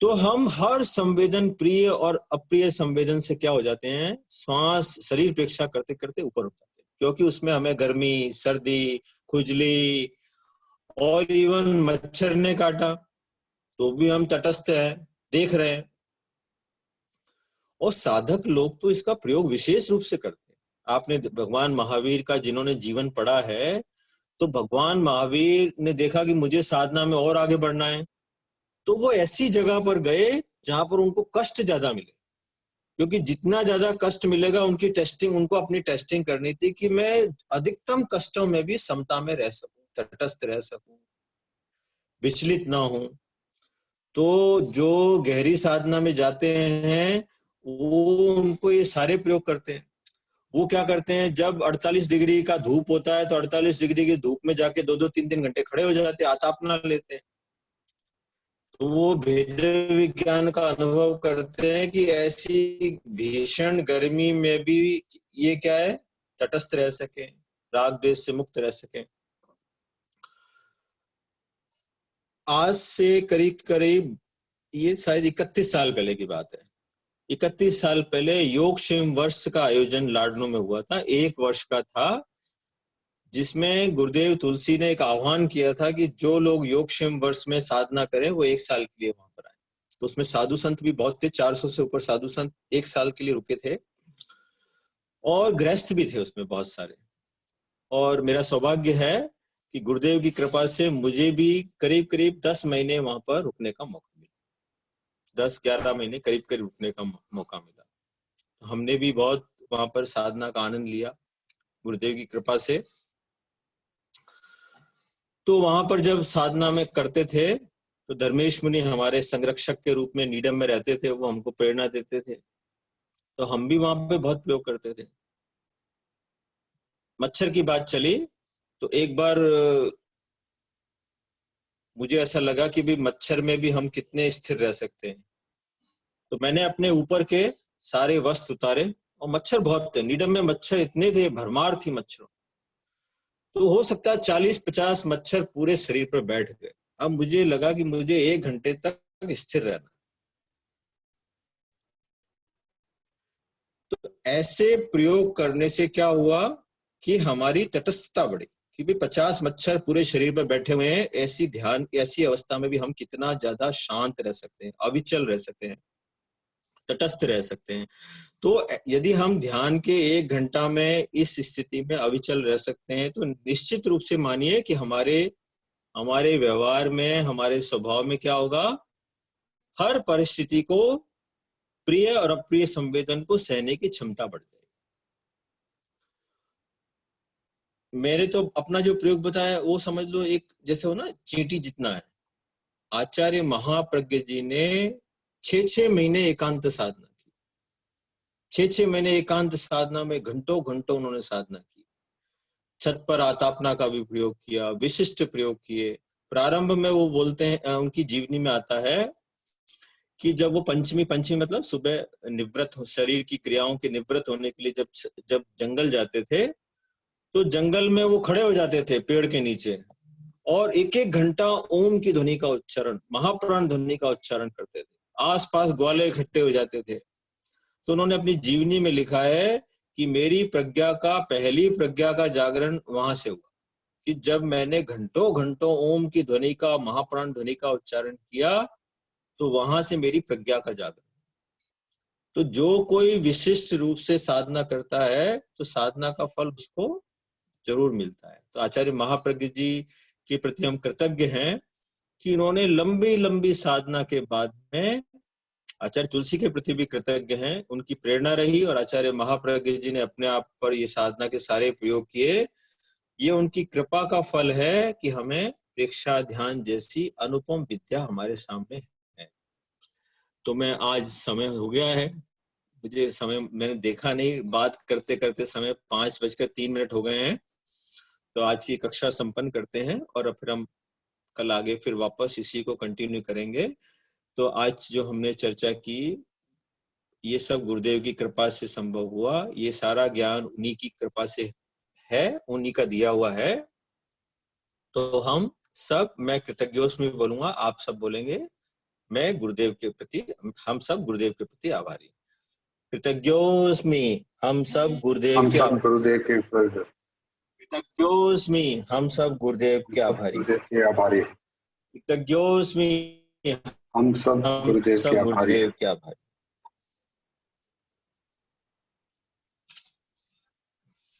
तो हम हर संवेदन, प्रिय और अप्रिय संवेदन से क्या हो जाते हैं, श्वास शरीर प्रेक्षा करते करते ऊपर उठ जाते हैं। क्योंकि उसमें हमें गर्मी, सर्दी, खुजली और इवन मच्छर ने काटा तो भी हम तटस्थ है, देख रहे हैं। और साधक लोग तो इसका प्रयोग विशेष रूप से करते हैं। आपने भगवान महावीर का जिन्होंने जीवन पढ़ा है, तो भगवान महावीर ने देखा कि मुझे साधना में और आगे बढ़ना है, तो वो ऐसी जगह पर गए जहां पर उनको कष्ट ज्यादा मिले। क्योंकि जितना ज्यादा कष्ट मिलेगा उनको अपनी टेस्टिंग करनी थी कि मैं अधिकतम कष्टों में भी समता में रह सकूं, तटस्थ रह सकूं, विचलित ना हूं। तो जो गहरी साधना में जाते हैं वो उनको ये सारे प्रयोग करते हैं। वो क्या करते हैं, जब 48 डिग्री का धूप होता है तो 48 डिग्री की धूप में जाके 2-2, 3-3 घंटे खड़े हो जाते हैं, आतापना लेते हैं। वो भेद्य विज्ञान का अनुभव करते हैं कि ऐसी भीषण गर्मी में भी ये क्या है, तटस्थ रह सके, राग द्वेष से मुक्त रह सके। आज से करीब करीब ये शायद 31 साल पहले की बात है। 31 साल पहले योगक्षेम वर्ष का आयोजन लाडनू में हुआ था, 1 वर्ष का था, जिसमें गुरुदेव तुलसी ने एक आह्वान किया था कि जो लोग योगक्षेम वर्ष में साधना करें वो 1 साल के लिए वहां पर आए। तो उसमें साधु संत भी बहुत थे, 400 से ऊपर साधु संत 1 साल के लिए रुके थे, और गृहस्थ भी थे उसमें बहुत सारे। और मेरा सौभाग्य है कि गुरुदेव की कृपा से मुझे भी करीब करीब 10 महीने वहां पर रुकने का मौका मिला, 10-11 महीने करीब करीब रुकने का मौका मिला। हमने भी बहुत वहां पर साधना का आनंद लिया गुरुदेव की कृपा से। तो वहां पर जब साधना में करते थे तो धर्मेश मुनि हमारे संरक्षक के रूप में नीडम में रहते थे, वो हमको प्रेरणा देते थे, तो हम भी वहां पे बहुत प्रयोग करते थे। मच्छर की बात चली तो एक बार मुझे ऐसा लगा कि भी मच्छर में भी हम कितने स्थिर रह सकते हैं, तो मैंने अपने ऊपर के सारे वस्त्र उतारे, और मच्छर बहुत थे नीडम में, मच्छर इतने थे, भरमार थी मच्छरों, तो हो सकता है 40-50 मच्छर पूरे शरीर पर बैठ गए। अब मुझे लगा कि मुझे 1 घंटे तक स्थिर रहना। तो ऐसे प्रयोग करने से क्या हुआ कि हमारी तटस्थता बढ़ी, कि भी 50 मच्छर पूरे शरीर पर बैठे हुए हैं, ऐसी अवस्था में भी हम कितना ज्यादा शांत रह सकते हैं, अविचल रह सकते हैं, तटस्थ रह सकते हैं। तो यदि हम ध्यान के 1 घंटा में इस स्थिति में अविचल रह सकते हैं, तो निश्चित रूप से मानिए कि हमारे व्यवहार में, हमारे स्वभाव में क्या होगा, हर परिस्थिति को, प्रिय और अप्रिय संवेदन को सहने की क्षमता बढ़ जाएगी। मैंने तो अपना जो प्रयोग बताया वो समझ लो एक जैसे हो ना, चींटी जितना है। आचार्य महाप्रज्ञ जी ने 6-6 महीने एकांत साधना की, 6-6 महीने एकांत साधना में घंटों घंटों उन्होंने साधना की। छत पर आतापना का भी प्रयोग किया, विशिष्ट प्रयोग किए। प्रारंभ में वो बोलते हैं, उनकी जीवनी में आता है कि जब वो पंचमी मतलब सुबह निवृत्त हो, शरीर की क्रियाओं के निवृत्त होने के लिए जब जंगल जाते थे, तो जंगल में वो खड़े हो जाते थे पेड़ के नीचे, और 1-1 घंटा ओम की ध्वनि का उच्चारण, महाप्राण ध्वनि का उच्चारण करते थे। आसपास ग्वाले इकट्ठे हो जाते थे। तो उन्होंने अपनी जीवनी में लिखा है कि मेरी पहली प्रज्ञा का जागरण वहां से हुआ, कि जब मैंने घंटों घंटों ओम की ध्वनि का, महाप्राण ध्वनि का उच्चारण किया, तो वहां से मेरी प्रज्ञा का जागरण। तो जो कोई विशिष्ट रूप से साधना करता है तो साधना का फल उसको जरूर मिलता है। तो आचार्य महाप्रज्ञ जी के प्रति हम कृतज्ञ हैं कि इन्होंने लंबी लंबी साधना के बाद में, आचार्य तुलसी के प्रति भी कृतज्ञ हैं, उनकी प्रेरणा रही और आचार्य महाप्रज्ञ जी ने अपने आप पर ये साधना के सारे प्रयोग किए। ये उनकी कृपा का फल है कि हमें प्रेक्षा ध्यान जैसी अनुपम विद्या हमारे सामने है। तो मैं आज समय हो गया है, मुझे समय मैंने देखा नहीं, बात करते करते समय 5:03 हो गए हैं। तो आज की कक्षा संपन्न करते हैं और फिर हम कल आगे फिर वापस इसी को कंटिन्यू करेंगे। तो आज जो हमने चर्चा की ये सब गुरुदेव की कृपा से संभव हुआ, ये सारा ज्ञान उन्हीं की कृपा से है, उन्हीं का दिया हुआ है। तो हम सब, मैं कृतज्ञोस्मि बोलूंगा, आप सब बोलेंगे मैं गुरुदेव के प्रति, हम सब गुरुदेव के प्रति आभारी। कृतज्ञोस्मि हम सब गुरुदेव के कृतज्ञोस्मि हम सब गुरुदेव के आभारी। कृतज्ञोस्मि हम सब गुरुदेव के आभारी।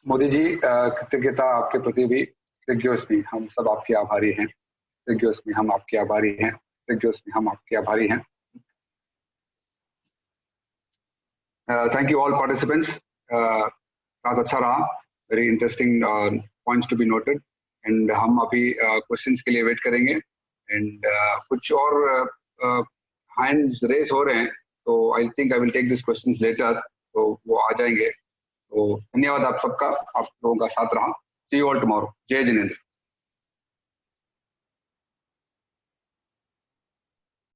मोदी जी, कृतज्ञता आपके प्रति भी। कृतज्ञोस्मि हम सब आपके आभारी हैं। कृतज्ञोस्मि हम आपके आभारी हैं। कृतज्ञोस्मि हम आपके आभारी हैं। Thank you all participants. Class अच्छा रहा, very interesting points to be noted. And हम अभी क्वेश्चंस के लिए वेट करेंगे। एंड कुछ और हैंड्स रेस हो रहे हैं, तो I think I will take this questions later, तो वो आ जाएंगे। तो धन्यवाद आप सबका, आप लोगों का साथ रहा। सी यू ऑल टुमारो। जय जिनेंद्र।